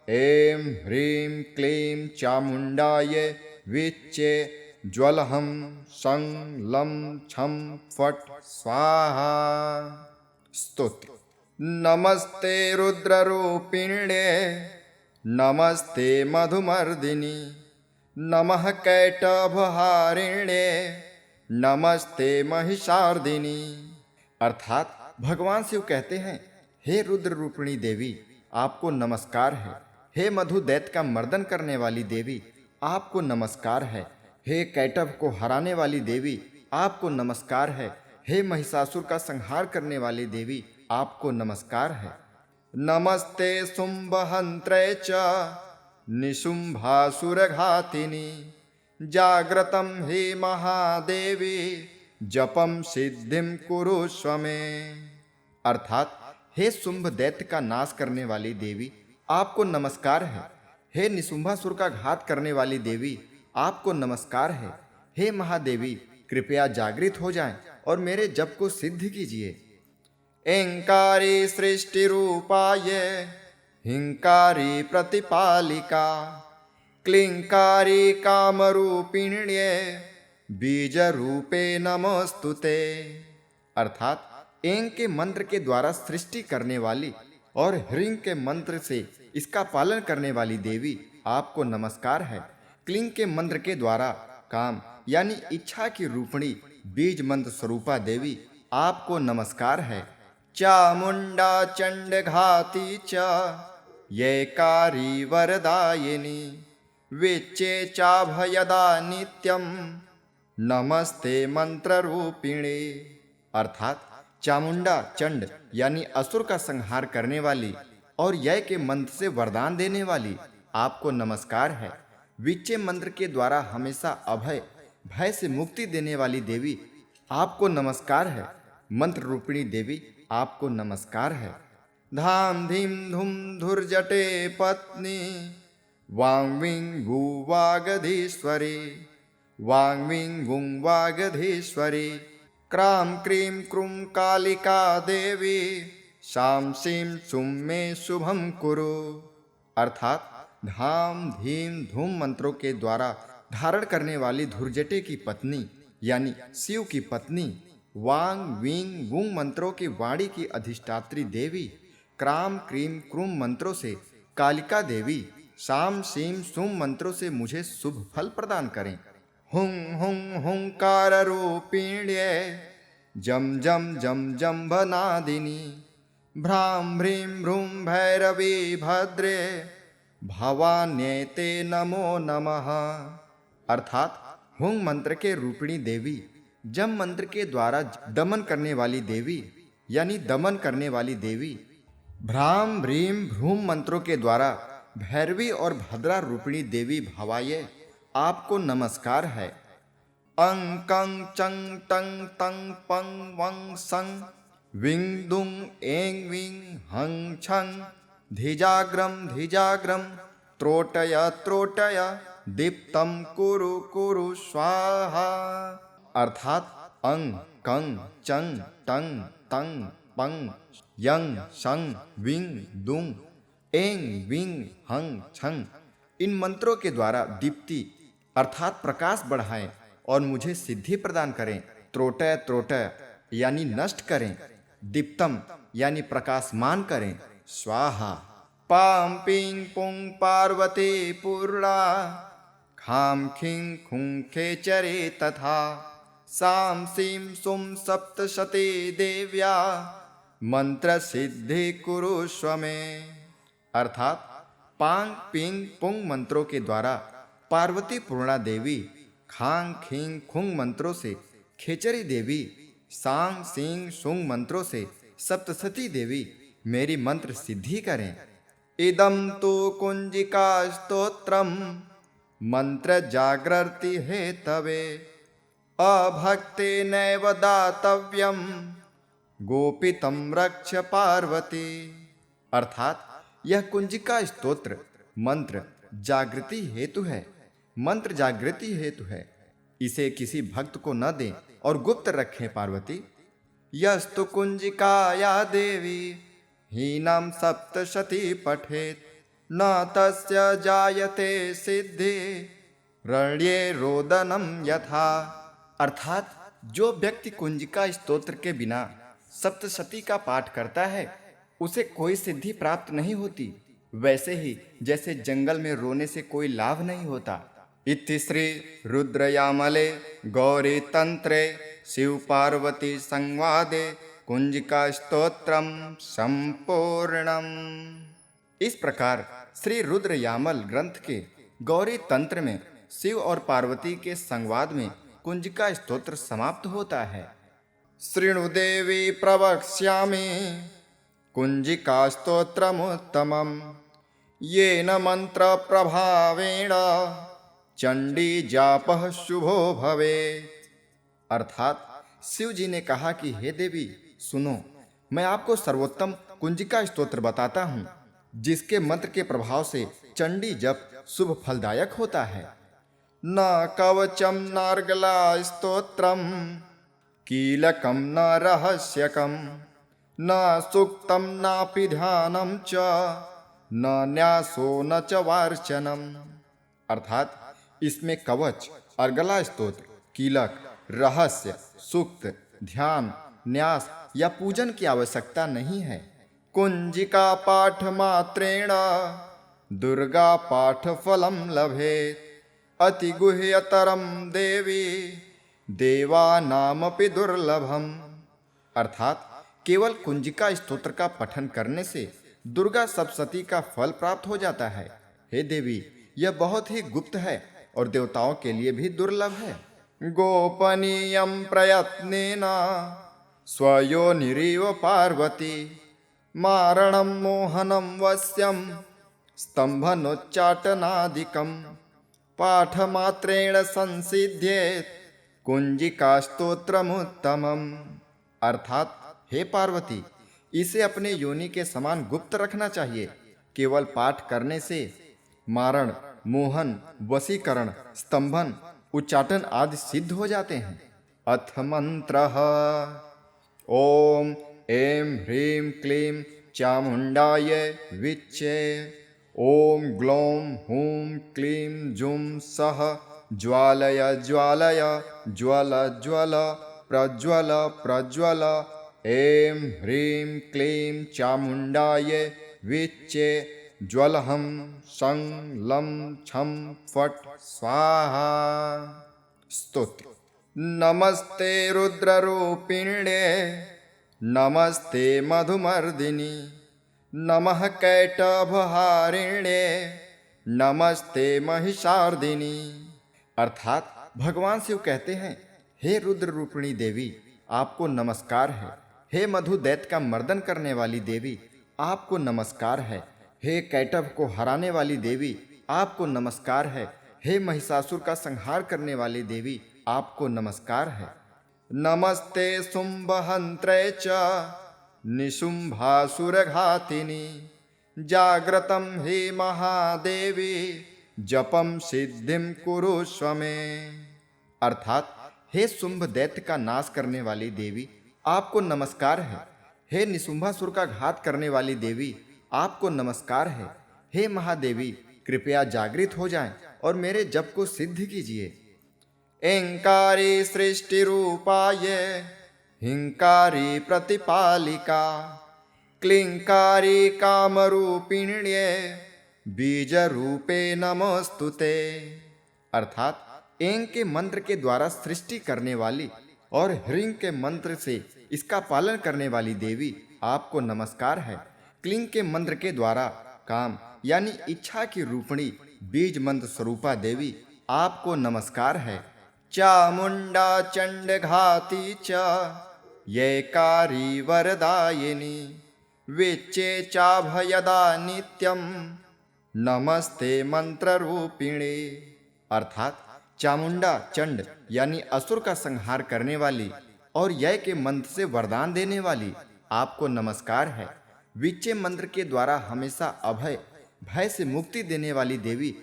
[SPEAKER 1] ऐं ह्रीं क्लीं चामुंडाय विच्चे ज्वलहं सं लं छं फट् स्वाहा। स्तोत्र। नमस्ते रुद्ररूपिण्ये, नमस्ते मधुमर्दिनी, नमः कैटभहारिण्ये, नमस्ते महिषार्दिनी। अर्थात भगवान शिव कहते हैं, हे रुद्र रूपिणी देवी, आपको नमस्कार है। हे मधु दैत्य का मर्दन करने वाली देवी, आपको नमस्कार है। हे कैटभ को हराने वाली देवी, आपको नमस्कार है। हे महिषासुर का संहार करने वाली देवी, आपको नमस्कार है। नमस्ते शुंभहंत्रे च निशुंभासुरघातिनी, जाग्रतं हे महादेवी, जपम सिद्धिं कुरुष्व मे। अर्थात हे शुंभ दैत्य का नाश करने वाली देवी, आपको नमस्कार है। हे निशुंभासुर का घात करने वाली देवी, आपको नमस्कार है। हे महादेवी, कृपया जागृत हो जाएं और मेरे जप को सिद्ध कीजिए। ऐंकारी सृष्टि रूपाय हिंकारी प्रतिपालिका, क्लिंकारी कामरूपिण्ये बीज रूपे नमोस्तुते। अर्थात ऐं के मंत्र के द्वारा सृष्टि करने वाली और ह्रीं के मंत्र से इसका पालन करने वाली देवी, आपको नमस्कार है। क्लिंग के मंत्र के द्वारा काम यानी इच्छा की रूपणी बीज मंत्र स्वरूपा देवी, आपको नमस्कार है। चामुंडा चंड घाती च येकारी वरदायिनी, विच्चे चाभयदा नित्यम, नमस्ते मंत्र रूपिणे। अर्थात चामुंडा चंड यानी असुर का संहार करने वाली और यय के मंत्र से वरदान देने वाली, आपको नमस्कार है। विच्चे मंत्र के द्वारा हमेशा अभय भय से मुक्ति देने वाली देवी, आपको नमस्कार है। मंत्र रूपिणी देवी, आपको नमस्कार है। धाम धीम धूम धुर्जटे पत्नी, वांग गु वागधीश्वरी, वांग गुं वागधीश्वरी, क्राम क्रीम क्रूम कालिका देवी, शाम सीम सुम में शुभम कुरु। अर्थात धाम धीम धूम मंत्रों के द्वारा धारण करने वाली धुर्जटे की पत्नी यानी शिव की पत्नी, वांग वींग वुंग मंत्रों की वाणी की अधिष्ठात्री देवी, क्राम क्रीम क्रूम मंत्रों से कालिका देवी, शाम सीम सुम मंत्रों से मुझे शुभ फल प्रदान करें। हुं हुं हुंकार रूपिण्ये जम जम जम जम्भनादिनी, भ्राम भ्रीं भ्रूं भैरवी भद्रे, भवान्येते नमो नमः। अर्थात हुंग मंत्र के रूपिणी देवी, जम मंत्र के द्वारा दमन करने वाली देवी यानी दमन करने वाली देवी, भ्राम भ्रीं भ्रूम मंत्रों के द्वारा भैरवी और भद्रा रूपिणी देवी भवाये, आपको नमस्कार है। अंग कंग चंग टंग तंग पंग वंग संग, विंग दुंग एंग विंग हंग छंग, धिजाग्रम धिजाग्रम, त्रोटय त्रोटय, दीप्तम कुरु कुरु स्वाहा। अर्थात अंग कंग चंग टंग तंग पंग यंग संग विंग दुंग एंग विंग हंग छंग इन मंत्रों के द्वारा दीप्ति अर्थात प्रकाश बढ़ाएं और मुझे सिद्धि प्रदान करें। त्रोटय त्रोटय यानी नष्ट करें, दीप्तम यानी प्रकाशमान करें। स्वाहा। पाम पिंग पुंग पार्वती पूर्णा खाम खिंग खुं खेचरे तथा साम सीम सुम सप्तशती देव्या मंत्र सिद्धि कुरुष्व में। अर्थात पांग पिंग पुंग मंत्रों के द्वारा पार्वती पूर्णा देवी, खांग खिंग खुंग मंत्रों से खेचरी देवी, सांग सिंग सुंग मंत्रों से सप्तशती देवी मेरी मंत्र सिद्धि करें। इदम तो कुंजिका स्तोत्रम मंत्र जागृति हेतवे अभक्ते नैव दातव्यम गोपितम रक्ष पार्वती। अर्थात यह कुंजिका स्तोत्र मंत्र जागृति हेतु है, मंत्र जागृति हेतु है। इसे किसी भक्त को न दें और गुप्त रखें पार्वती। यस्तु कुंजिकाया देवी हीनम सप्तशती पठेत न तस्य जायते सिद्धि रण्ये रोदनम यथा। अर्थात जो व्यक्ति कुंजिका स्तोत्र के बिना सप्तशती का पाठ करता है उसे कोई सिद्धि प्राप्त नहीं होती, वैसे ही जैसे जंगल में रोने से कोई लाभ नहीं होता। इति श्री रुद्रयामले गौरी तंत्रे शिव पार्वती संवादे कुंजिका स्तोत्रम संपूर्णम। इस प्रकार श्री रुद्रयामल ग्रंथ के गौरी तंत्र में शिव और पार्वती के संवाद में कुंजिका स्तोत्र समाप्त होता है। शृणु देवी प्रवक्ष्यामि कुंजिका स्तोत्रमुत्तमम् येन मंत्र प्रभावेण चंडी जापः शुभो भवेत्। अर्थात शिव जी ने कहा कि हे देवी सुनो, मैं आपको सर्वोत्तम कुंजिका स्तोत्र बताता हूँ जिसके मंत्र के प्रभाव से चंडी जप शुभ फलदायक होता है। न कवचम नार्गला स्तोत्रम कीलकम न रहस्यकम न सूक्तम नापि ध्यानम च न न्यासो न च वार्चनम। अर्थात इसमें कवच, अर्गला स्तोत्र, कीलक, रहस्य, सूक्त, ध्यान, न्यास या पूजन की आवश्यकता नहीं है। कुंजिका पाठ मात्रेण दुर्गा पाठ फलम लभेत अति गुह्यतरम देवी देवानामपि दुर्लभम। अर्थात केवल कुंजिका स्तोत्र का पठन करने से दुर्गा सप्तशती का फल प्राप्त हो जाता है। हे देवी, यह बहुत ही गुप्त है और देवताओं के लिए भी दुर्लभ है। गोपनीयम प्रयत्नेन स्वयोनिरिव पार्वती मारणम मोहनम वश्यम स्तंभनोच्चाटनादिकम पाठमात्रेण संसिध्येत कुंजिका स्तोत्रमुत्तमम्। अर्थात हे पार्वती, इसे अपने योनि के समान गुप्त रखना चाहिए। केवल पाठ करने से मारण, मोहन, वशीकरण, स्तंभन, उच्चाटन आदि सिद्ध हो जाते हैं। अथ मंत्रः ओम ऐं ह्रीं क्लीं चामुंडाय विच्चे ओम ग्लौं हूं क्लीं जुं सः ज्वालय ज्वालय ज्वल ज्वल प्रज्वल प्रज्वल ऐं ह्रीं क्लीं चामुंडाय विच्चे ज्वलहं सं लं छं फट् स्वाहा। स्तोत्र। नमस्ते रुद्ररूपिण्ये नमस्ते मधुमर्दिनी नमः कैटभहारिण्ये नमस्ते महिषार्दिनी। अर्थात भगवान शिव कहते हैं, हे रुद्र रूपिणी देवी, आपको नमस्कार है। हे मधु दैत्य का मर्दन करने वाली देवी, आपको नमस्कार है। हे कैटभ को हराने वाली देवी, आपको नमस्कार है। हे महिषासुर का संहार करने वाली देवी, आपको नमस्कार है। नमस्ते शुंभहंत्रे च निशुंभासुरघातिनी जाग्रतं हे महादेवी जपम सिद्धिम कुरुष्व मे। अर्थात हे शुंभ दैत्य का नाश करने वाली देवी, आपको नमस्कार है। हे निशुंभासुर का घात करने वाली देवी, आपको नमस्कार है। हे महादेवी, कृपया जागृत हो जाएं और मेरे जप को सिद्ध कीजिए। ऐंकारी सृष्टि रूपाय हिंकारी प्रतिपालिका क्लिंकारी कामरूपिण्ये बीज रूपे नमोस्तुते। अर्थात ऐं के मंत्र के द्वारा सृष्टि करने वाली और ह्रीं के मंत्र से इसका पालन करने वाली देवी, आपको नमस्कार है। क्लिंग के मंत्र के द्वारा काम यानी इच्छा की रूपणी बीज मंत्र स्वरूपा देवी, आपको नमस्कार है। चामुंडा चंड घाती च येकारी वरदायिनी विच्चे चाभयदा नित्यम नमस्ते मंत्र रूपिणे। अर्थात चामुंडा चंड यानी असुर का संहार करने वाली और यय के मंत्र से वरदान देने वाली, आपको नमस्कार है। विच्चे मंत्र के द्वारा हमेशा अभय भय से मुक्ति देने वाली देवी,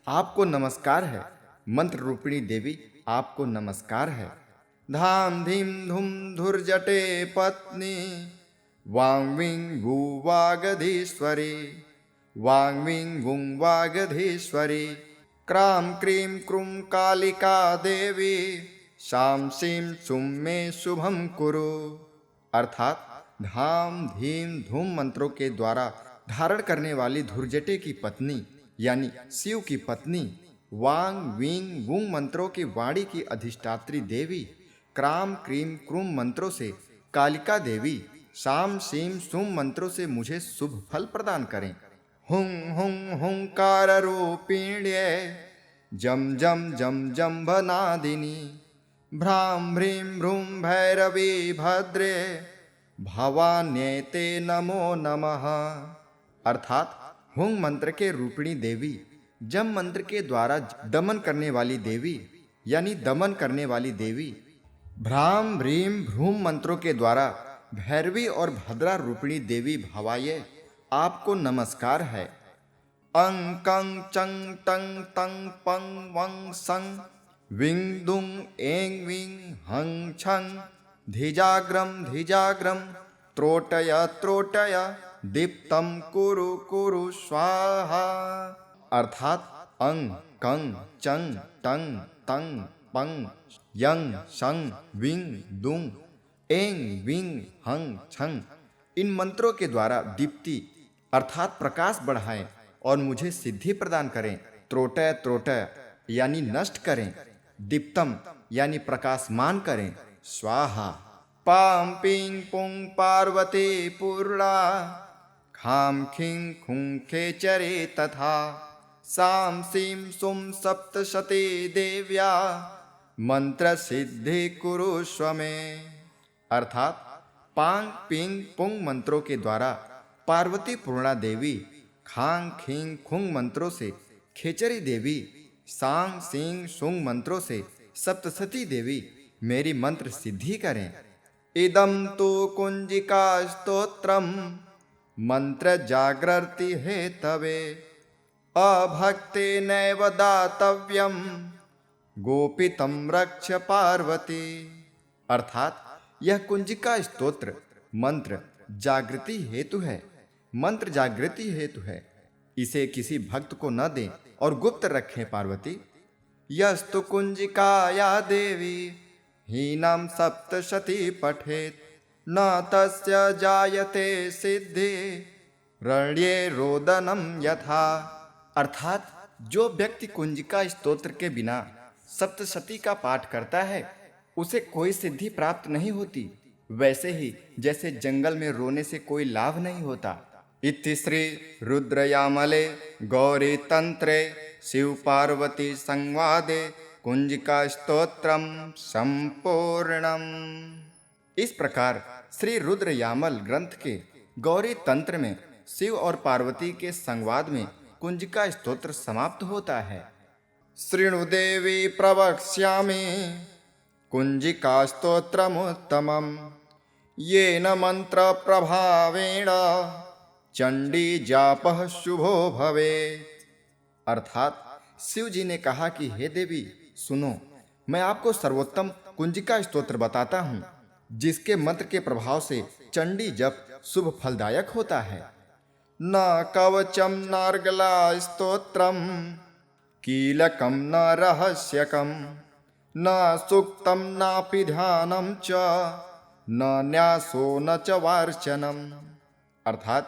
[SPEAKER 1] आपको नमस्कार है। मंत्र रूपिणी देवी, आपको नमस्कार है। धाम धीम धूम धुर्जटे पत्नी वांग वू वागधीश्वरी वांग वूं वागधीश्वरी क्राम क्रीम क्रूम कालिका देवी शाम सीम सुम में शुभम कुरु। अर्थात धाम धीम धूम मंत्रों के द्वारा धारण करने वाली धुर्जटे की पत्नी यानी शिव की पत्नी, वांग वींग वूंग मंत्रों की वाणी की अधिष्ठात्री देवी, क्राम क्रीम क्रूम मंत्रों से कालिका देवी, शाम सीम सुम मंत्रों से मुझे शुभ फल प्रदान करें। हुं हुं हुंकार रूपिण्ये जम जम जम जम भनादिनी भ्राम भ्रीं भ्रूं भैरवी भद्रे भवान्येते नमो नमः। अर्थात हुंग मंत्र के रूपिणी देवी, जम मंत्र के द्वारा दमन करने वाली देवी यानी दमन करने वाली देवी, भ्राम भ्रीम भ्रूम मंत्रों के द्वारा भैरवी और भद्रा रूपिणी देवी भवाये, आपको नमस्कार है। अंग कंग चंग टंग तंग पंग वंग संग विंग दुंग एंग विंग हंग छंग धिजाग्रम त्रोटय त्रोटय दीप्तम कुरु कुरु स्वाहा। अर्थात अंग कंग चंग टंग तंग पंग यंग संग विंग दुंग एंग विंग हंग छंग, इन मंत्रों के द्वारा दीप्ति अर्थात प्रकाश बढ़ाएं और मुझे सिद्धि प्रदान करें। त्रोटय त्रोटय यानी नष्ट करें, दीप्तम यानी प्रकाशमान करें, स्वाहा। पाम पिंग पुंग पार्वती पूर्णा खाम खिंग खुं खेचरे तथा साम सीम सुम सप्तशती देव्या मंत्र सिद्धि कुरुष्व में। अर्थात पांग पिंग पुंग मंत्रों के द्वारा पार्वती पूर्णा देवी, खांग खिंग खुंग मंत्रों से खेचरी देवी, सांग सिंग सुंग मंत्रों से सप्तशती देवी मेरी मंत्र सिद्धि करें। इदं तु कुंजिका स्तोत्रम मंत्र जागृति हेतवे अभक्ते नैव दातव्यम गोपितम रक्ष पार्वती। अर्थात यह कुंजिका स्तोत्र मंत्र जागृति हेतु है, मंत्र जागृति हेतु है, इसे किसी भक्त को न दें और गुप्त रखें पार्वती। यस्तु कुंजिकाया देवी हीनम सप्तशती पठेत न तस्य जायते सिद्धि रण्ये रोदनम यथा। अर्थात जो व्यक्ति कुंजिका स्तोत्र के बिना सप्तशती का पाठ करता है उसे कोई सिद्धि प्राप्त नहीं होती, वैसे ही जैसे जंगल में रोने से कोई लाभ नहीं होता। इति श्री रुद्रयामले गौरी तंत्रे शिव पार्वती संवादे कुंजिका स्तोत्रम संपूर्णम। इस प्रकार श्री रुद्रयामल ग्रंथ के गौरी तंत्र में शिव और पार्वती के संवाद में कुंजिका स्तोत्र समाप्त होता है। शृणु देवी प्रवक्ष्यामि कुंजिका स्तोत्रमुत्तमम् येन मंत्र प्रभावेण चंडी जापः शुभो भवेत्। अर्थात शिव जी ने कहा कि हे देवी सुनो, मैं आपको सर्वोत्तम कुंजिका स्तोत्र बताता हूँ जिसके मंत्र के प्रभाव से चंडी जप शुभ फलदायक होता है। न कवचम नार्गला स्तोत्रम कीलकम न रहस्यकम न सूक्तम नापि ध्यानम च न न्यासो न च वार्चनम। अर्थात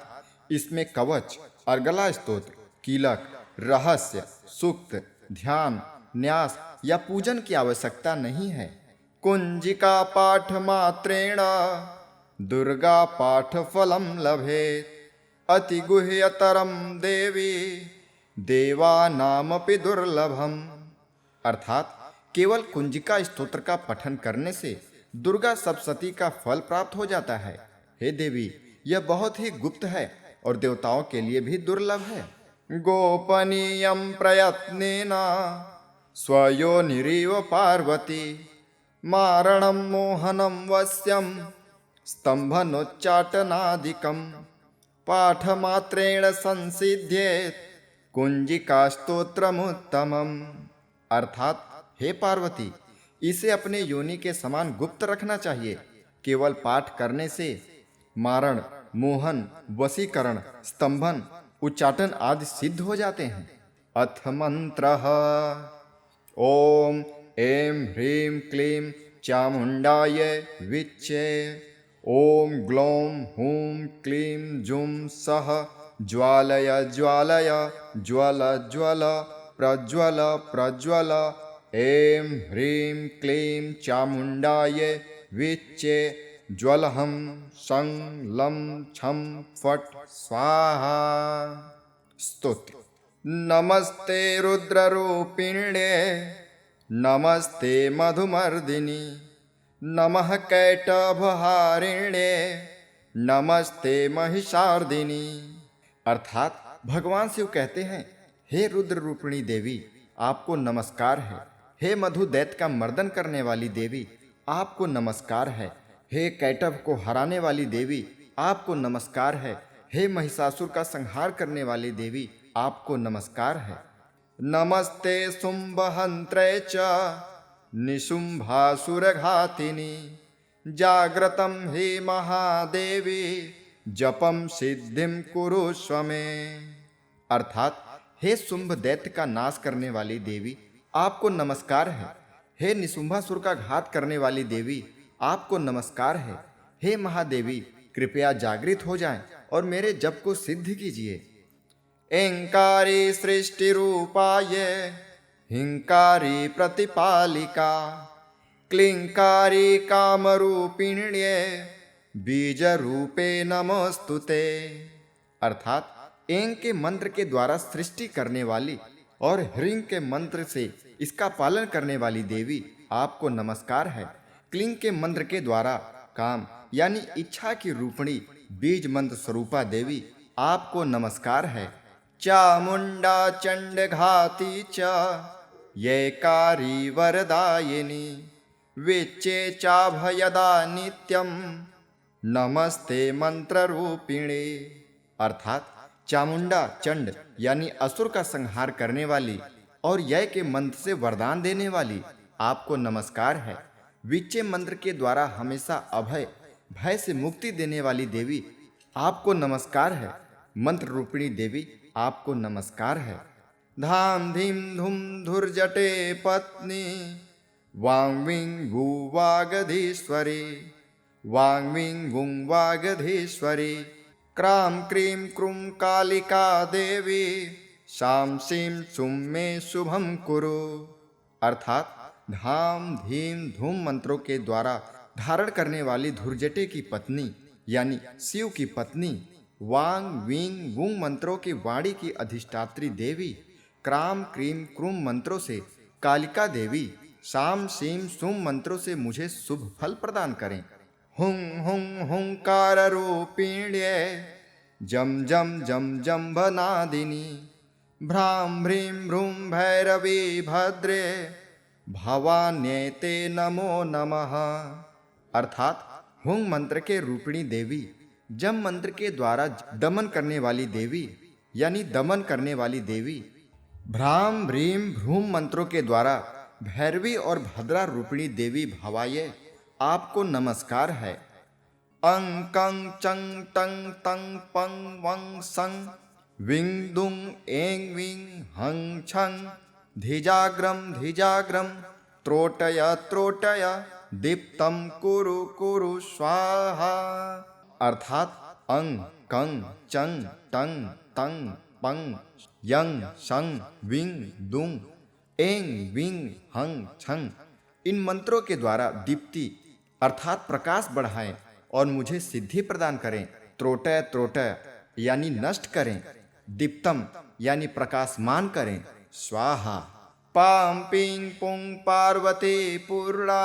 [SPEAKER 1] इसमें कवच, अर्गला स्तोत्र, कीलक, रहस्य, सूक्त, ध्यान, न्यास या पूजन की आवश्यकता नहीं है। कुंजिका पाठ मात्रेण दुर्गा पाठ फलम लभेत अति गुह्यतरम देवी देवानामपि दुर्लभम। अर्थात केवल कुंजिका स्तोत्र का पठन करने से दुर्गा सप्तशती का फल प्राप्त हो जाता है। हे देवी, यह बहुत ही गुप्त है और देवताओं के लिए भी दुर्लभ है। गोपनीयम प्रयत्नेन स्वयोनिरिव पार्वती मारणम मोहनम वश्यम स्तंभनोच्चाटनादिकम पाठमात्रेण संसिध्येत कुंजिका स्तोत्रमुत्तमम। अर्थात हे पार्वती, इसे अपने योनि के समान गुप्त रखना चाहिए। केवल पाठ करने से मारण, मोहन, वशीकरण, स्तंभन, उच्चाटन आदि सिद्ध हो जाते हैं। अथ मंत्रः ओम ऐं ह्रीं क्लीं चामुंडाय विच्चे ओम ग्लौं हूं क्लीं जुं सः ज्वालय ज्वालय ज्वल ज्वल प्रज्वल प्रज्वल ऐं ह्रीं क्लीं चामुंडाय विच्चे ज्वलहं सं लं छं फट् स्वाहा। स्तोत्र। नमस्ते रुद्ररूपिण्ये नमस्ते मधुमर्दिनी नमः कैटभहारिण्ये नमस्ते महिषार्दिनी। अर्थात भगवान शिव कहते हैं, हे रुद्र रूपिणी देवी, आपको नमस्कार है। हे मधु दैत्य का मर्दन करने वाली देवी, आपको नमस्कार है। हे कैटभ को हराने वाली देवी, आपको नमस्कार है। हे महिषासुर का संहार करने वाली देवी, आपको नमस्कार है। नमस्ते शुंभहंत्रे च निशुंभासुरघातिनी जाग्रतं हि महादेवी जपम सिद्धिम कुरुष्व मे। अर्थात हे शुंभ दैत्य का नाश करने वाली देवी, आपको नमस्कार है। हे निशुंभासुर का घात करने वाली देवी, आपको नमस्कार है। हे महादेवी, कृपया जागृत हो जाएं और मेरे जप को सिद्ध कीजिए। ऐंकारी सृष्टि रूपाय हिंकारी प्रतिपालिका क्लिंकारी कामरूपिण्ये बीज रूपे नमोस्तुते। अर्थात ऐं के मंत्र के द्वारा सृष्टि करने वाली और ह्रीं के मंत्र से इसका पालन करने वाली देवी, आपको नमस्कार है। क्लिंग के मंत्र के द्वारा काम यानी इच्छा की रूपणी बीज मंत्र स्वरूपा देवी, आपको नमस्कार है। चामुंडा चंड घाती च येकारी वरदायिनी विच्चे चाभयदा नित्यम नमस्ते मंत्र रूपिणे। अर्थात चामुंडा चंड यानी असुर का संहार करने वाली और यय के मंत्र से वरदान देने वाली, आपको नमस्कार है। विच्चे मंत्र के द्वारा हमेशा अभय, भय से मुक्ति देने वाली देवी, आपको नमस्कार है। मंत्र रूपिणी देवी, आपको नमस्कार है। धाम धीम धूम धुर्जटे पत्नी वांग्विं गु वागधीश्वरी वांग्विं गुं वागधीश्वरी क्रां क्रीं क्रूं कालिका देवी शां सीं सुं मे शुभम कुरु। अर्थात धाम धीम धूम मंत्रों के द्वारा धारण करने वाली धुर्जटे की पत्नी यानी शिव की पत्नी, वांग वींग वुंग मंत्रों की वाणी की अधिष्ठात्री देवी, क्राम क्रीम क्रूम मंत्रों से कालिका देवी, शाम सीम सुम मंत्रों से मुझे शुभ फल प्रदान करें। हुं हुं हुंकार रूपिण्ये जम जम जम जम्भनादिनी भ्रां भ्रीं भ्रूं भैरवी भद्रे भवान्येते नमो नमः। अर्थात हुंग मंत्र के रूपिणी देवी, जम मंत्र के द्वारा दमन करने वाली देवी यानी दमन करने वाली देवी, भ्राम भ्रीम भ्रूम मंत्रों के द्वारा भैरवी और भद्रा रूपिणी देवी भवाये, आपको नमस्कार है। अं कं चं टं तं पं वं सं विं दुं ऐं विं हं छं धिजाग्रं धिजाग्रं त्रोटय त्रोटय दीप्तं कुरु कुरु स्वाहा। अर्थात अं कं चं टं तं पं यं शं विं दुं ऐं विं हं छं इन मंत्रों के द्वारा दीप्ति अर्थात प्रकाश बढ़ाएं और मुझे सिद्धि प्रदान करें। त्रोटय त्रोटय यानी नष्ट करें, दीप्तम यानी प्रकाशमान करें। स्वाहा। पां पीं पुं पार्वती पूर्णा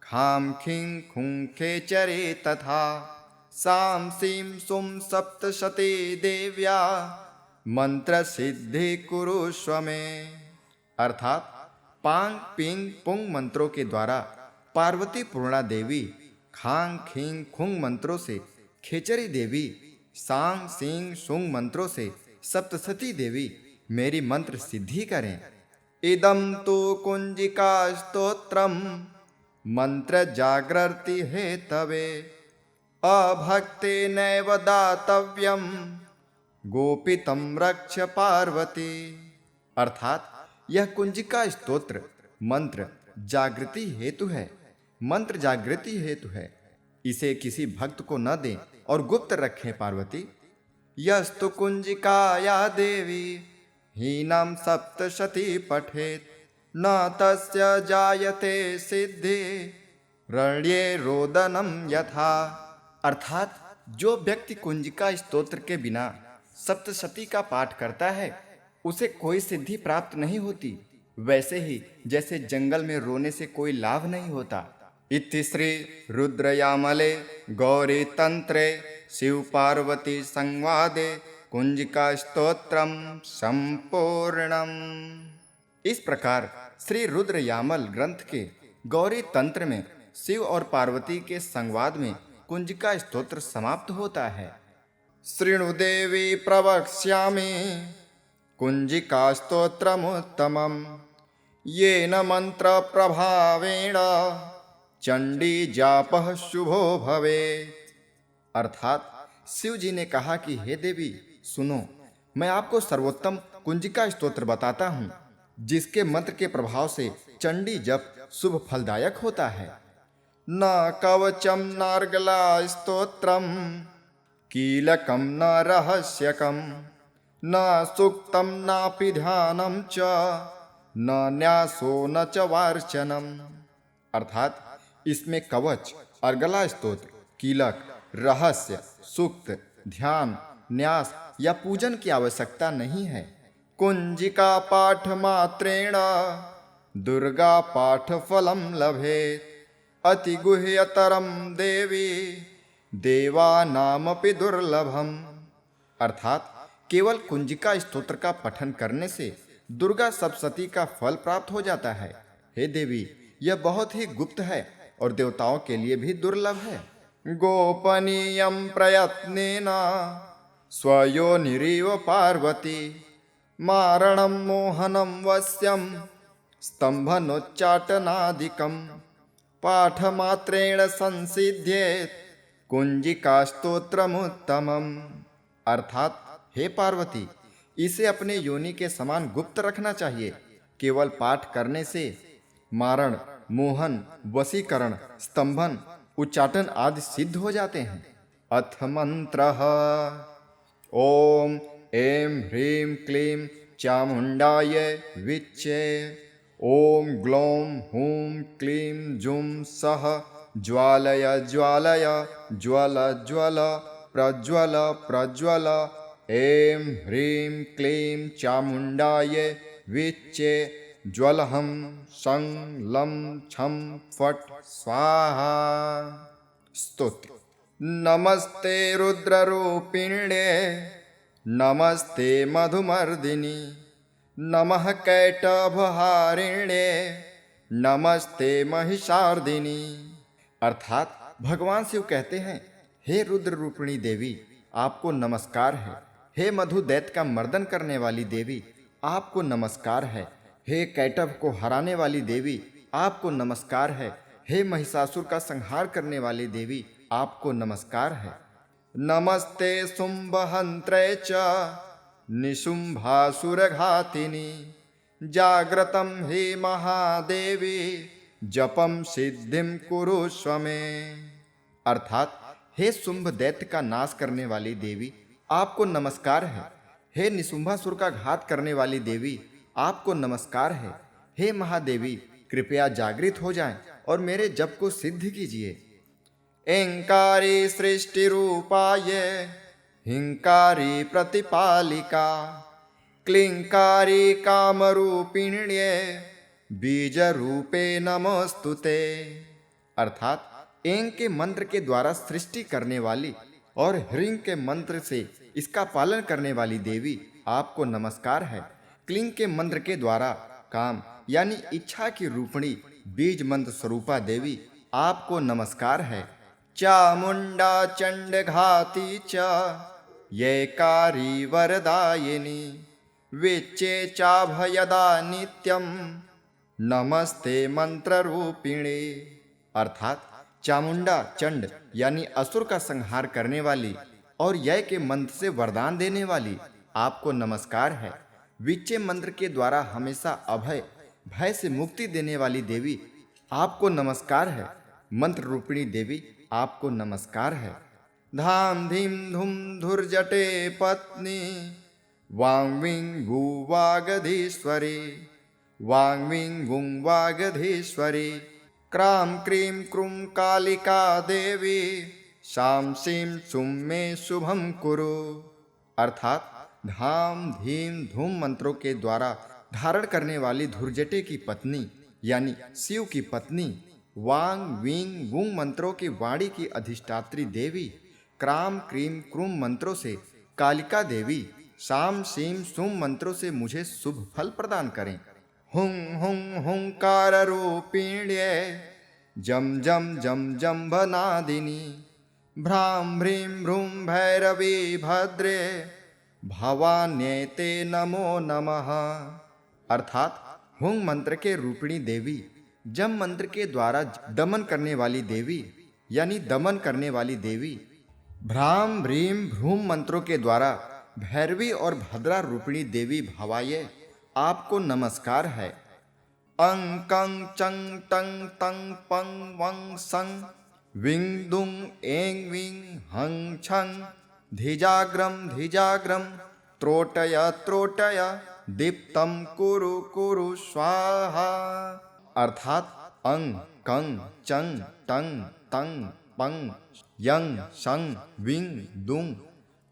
[SPEAKER 1] खां खीं खुं खेचरे तथा सां सीं सुं सप्तशती देव्या मंत्र सिद्धि कुरुष्व मे। अर्थात पांग पींग पुंग मंत्रों के द्वारा पार्वती पूर्णा देवी, खांग खींग खुंग मंत्रों से खेचरी देवी, सांग सींग सुंग मंत्रों से सप्तशती देवी मेरी मंत्र सिद्धि करें। इदं तु कुंजिका स्तोत्रम मंत्र जागृति हेतवे अभक्ते नैव दातव्यम गोपितं रक्ष पार्वती। अर्थात यह कुंजिका स्तोत्र मंत्र जागृति हेतु है, मंत्र जागृति हेतु है, इसे किसी भक्त को न दें और गुप्त रखें पार्वती। यस्तु कुंजिकाया देवी हीनं सप्तशती पठेत न तस्य जायते सिद्धि रण्ये रोदनम यथा। अर्थात जो व्यक्ति कुंजिका स्तोत्र के बिना सप्तशती का पाठ करता है उसे कोई सिद्धि प्राप्त नहीं होती, वैसे ही जैसे जंगल में रोने से कोई लाभ नहीं होता। इति श्री रुद्रयामले गौरी तंत्रे शिव पार्वती संवादे कुंजिका स्तोत्रम संपूर्णम। इस प्रकार श्री रुद्रयामल ग्रंथ के गौरी तंत्र में शिव और पार्वती के संवाद में कुंजिका स्तोत्र समाप्त होता है। शृणु देवी प्रवक्ष्यामि कुंजिका स्तोत्रमुत्तमम् येन मंत्र प्रभावेण चंडी जापः शुभो भवेत्। अर्थात शिव जी ने कहा कि हे देवी सुनो, मैं आपको सर्वोत्तम कुंजिका स्तोत्र बताता हूँ जिसके मंत्र के प्रभाव से चंडी जप शुभ फलदायक होता है। न कवचम नार्गला स्तोत्रम कीलकम न रहस्यकम न सूक्तम नापि ध्यानम च न न्यासो न च वार्चनम। अर्थात इसमें कवच, अर्गला स्तोत्र, कीलक, रहस्य, सूक्त, ध्यान, न्यास या पूजन की आवश्यकता नहीं है। कुंजिका पाठ मात्रेण दुर्गा पाठ फलम लभेत अति गुह्यतरम देवी देवानामपि दुर्लभम। अर्थात केवल कुंजिका स्तोत्र का पठन करने से दुर्गा सप्तशती का फल प्राप्त हो जाता है। हे देवी, यह बहुत ही गुप्त है और देवताओं के लिए भी दुर्लभ है। गोपनीयं प्रयत्नेन स्वयोनिरिव पार्वती मारणं मोहनं वश्यं स्तंभनोच्चाटनादिकं पाठमात्रेण संसिध्येत् कुंजिका स्तोत्रमुत्तमम्। अर्थात हे पार्वती, इसे अपने योनि के समान गुप्त रखना चाहिए। केवल पाठ करने से मारण, मोहन, वशीकरण, स्तंभन, उच्चाटन आदि सिद्ध हो जाते हैं। अथ मंत्रः ओम ऐं ह्रीं क्लीं चामुंडाय विच्चे ओम ग्लौं हूं क्लीं जुं सः ज्वालय ज्वालय ज्वल ज्वल प्रज्वल प्रज्वल ऐं ह्रीं क्लीं चामुंडाय विच्चे ज्वलहं शं लं छं फट् स्वाहा। स्तोत्र। नमस्ते रुद्ररूपिण्ये नमस्ते मधुमर्दिनी नमः कैटभहारिण्ये नमस्ते महिषार्दिनी। अर्थात भगवान शिव कहते हैं, हे रुद्र रूपिणी देवी, आपको नमस्कार है। हे मधु दैत्य का मर्दन करने वाली देवी, आपको नमस्कार है। हे कैटभ को हराने वाली देवी, आपको नमस्कार है। हे महिषासुर का संहार करने वाली देवी, आपको नमस्कार है। नमस्ते शुंभहंत्रे च निशुंभासुरघातिनी जाग्रतं हे महादेवी जपम सिद्धिम कुरुष्व मे। अर्थात हे शुंभ दैत्य का नाश करने वाली देवी, आपको नमस्कार है। हे निशुंभासुर का घात करने वाली देवी, आपको नमस्कार है। हे महादेवी, कृपया जागृत हो जाएं और मेरे जप को सिद्ध कीजिए। ऐंकारी सृष्टि रूपाय हिंकारी प्रतिपालिका क्लिंकारी कामरूपिण्ये बीज रूपे नमोस्तुते। अर्थात ऐं के मंत्र के द्वारा सृष्टि करने वाली और ह्रीं के मंत्र से इसका पालन करने वाली देवी, आपको नमस्कार है। क्लिंग के मंत्र के द्वारा काम यानी इच्छा की रूपणी बीज मंत्र स्वरूपा देवी, आपको नमस्कार है। चामुंडा चंड घाती च येकारी वरदायिनी विच्चे चाभयदा नित्यम नमस्ते मंत्र रूपिणे। अर्थात चामुंडा चंड यानी असुर का संहार करने वाली और यय के मंत्र से वरदान देने वाली, आपको नमस्कार है। विच्चे मंत्र के द्वारा हमेशा अभय भय से मुक्ति देने वाली देवी, आपको नमस्कार है। मंत्र रूपिणी देवी, आपको नमस्कार है। धाम धीम धूम धुर्जटे पत्नी वांग्विं गु वागधीश्वरी वांग्विं गुं वागधीश्वरी क्रां क्रीं क्रूं कालिका देवी शां सीं सुं मे शुभम कुरु। अर्थात धाम धीम धूम मंत्रों के द्वारा धारण करने वाली धुर्जटे की पत्नी यानी शिव की पत्नी, वांग वींग वुंग मंत्रों की वाणी की अधिष्ठात्री देवी, क्राम क्रीम क्रूम मंत्रों से कालिका देवी, शाम सीम सुम मंत्रों से मुझे शुभ फल प्रदान करें। हुं हुं हुंकार रूपिण्ये जम जम जम जम्भनादिनी भ्रां भ्रीं भ्रूं भैरवी भद्रे भवान्येते नमो नमः। अर्थात हुंग मंत्र के रूपिणी देवी, जम मंत्र के द्वारा दमन करने वाली देवी यानी दमन करने वाली देवी, भ्राम भ्रीं भ्रूम मंत्रों के द्वारा भैरवी और भद्रा रूपिणी देवी भवाये, आपको नमस्कार है। अंग कंग चंग टंग तंग पंग वंग संग विंग दुंग एंग विंग हंग छंग धिजाग्रम त्रोटय त्रोटय दीप्तम कुरु कुरु स्वाहा। अर्थात अंग कंग चंग टंग तंग पंग यंग शंग विंग दुंग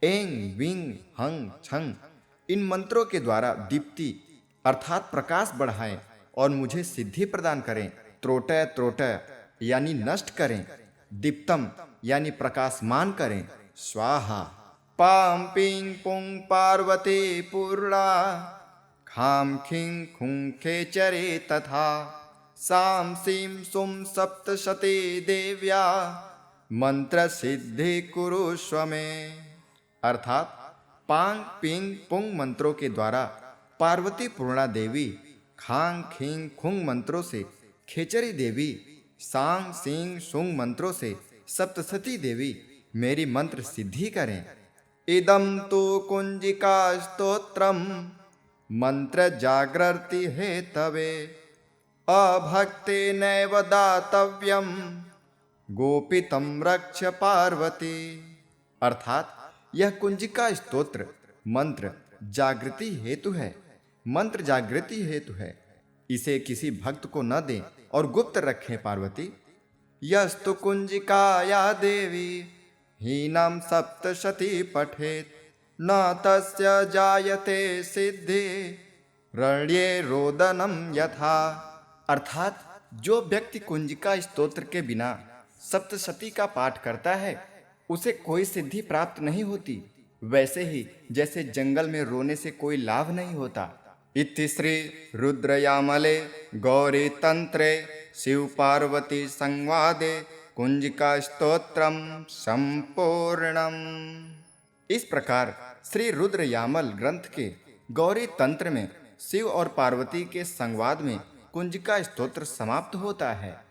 [SPEAKER 1] एंग विंग हंग छंग, इन मंत्रों के द्वारा दीप्ति अर्थात प्रकाश बढ़ाएं और मुझे सिद्धि प्रदान करें। त्रोटय त्रोटय यानी नष्ट करें, दीप्तम यानी प्रकाशमान करें, स्वाहा। पाम पिंग पुंग पार्वती पूर्णा खाम खिंग खुं खेचरे तथा साम सीम सुम सप्तशती देव्या मंत्र सिद्धि कुरुष्व मे। अर्थात पांग पिंग पुंग मंत्रों के द्वारा पार्वती पूर्णा देवी, खांग खिंग खुंग मंत्रों से खेचरी देवी, सांग सिंग सुंग मंत्रों से सप्तशती देवी मेरी मंत्र सिद्धि करें। इदं तु कुंजिका स्तोत्रम मंत्र जागृति हेतवे अभक्ते नैव दातव्यम गोपितम रक्ष पार्वती। अर्थात यह कुंजिका स्तोत्र मंत्र जागृति हेतु है, मंत्र जागृति हेतु है, इसे किसी भक्त को न दें और गुप्त रखें पार्वती। यस्तु कुंजिकाया देवी हीनं सप्तशती पठेत न तस्य जायते सिद्धि रण्ये रोदनम यथा। अर्थात जो व्यक्ति कुंजिका स्तोत्र के बिना सप्तशती का पाठ करता है उसे कोई सिद्धि प्राप्त नहीं होती, वैसे ही जैसे जंगल में रोने से कोई लाभ नहीं होता। इति श्री रुद्रयामले गौरी तंत्रे शिव पार्वती संवादे कुंजिका स्तोत्रम संपूर्णम। इस प्रकार श्री रुद्र यामल ग्रंथ के गौरी तंत्र में शिव और पार्वती के संवाद में कुंजिका स्तोत्र समाप्त होता है।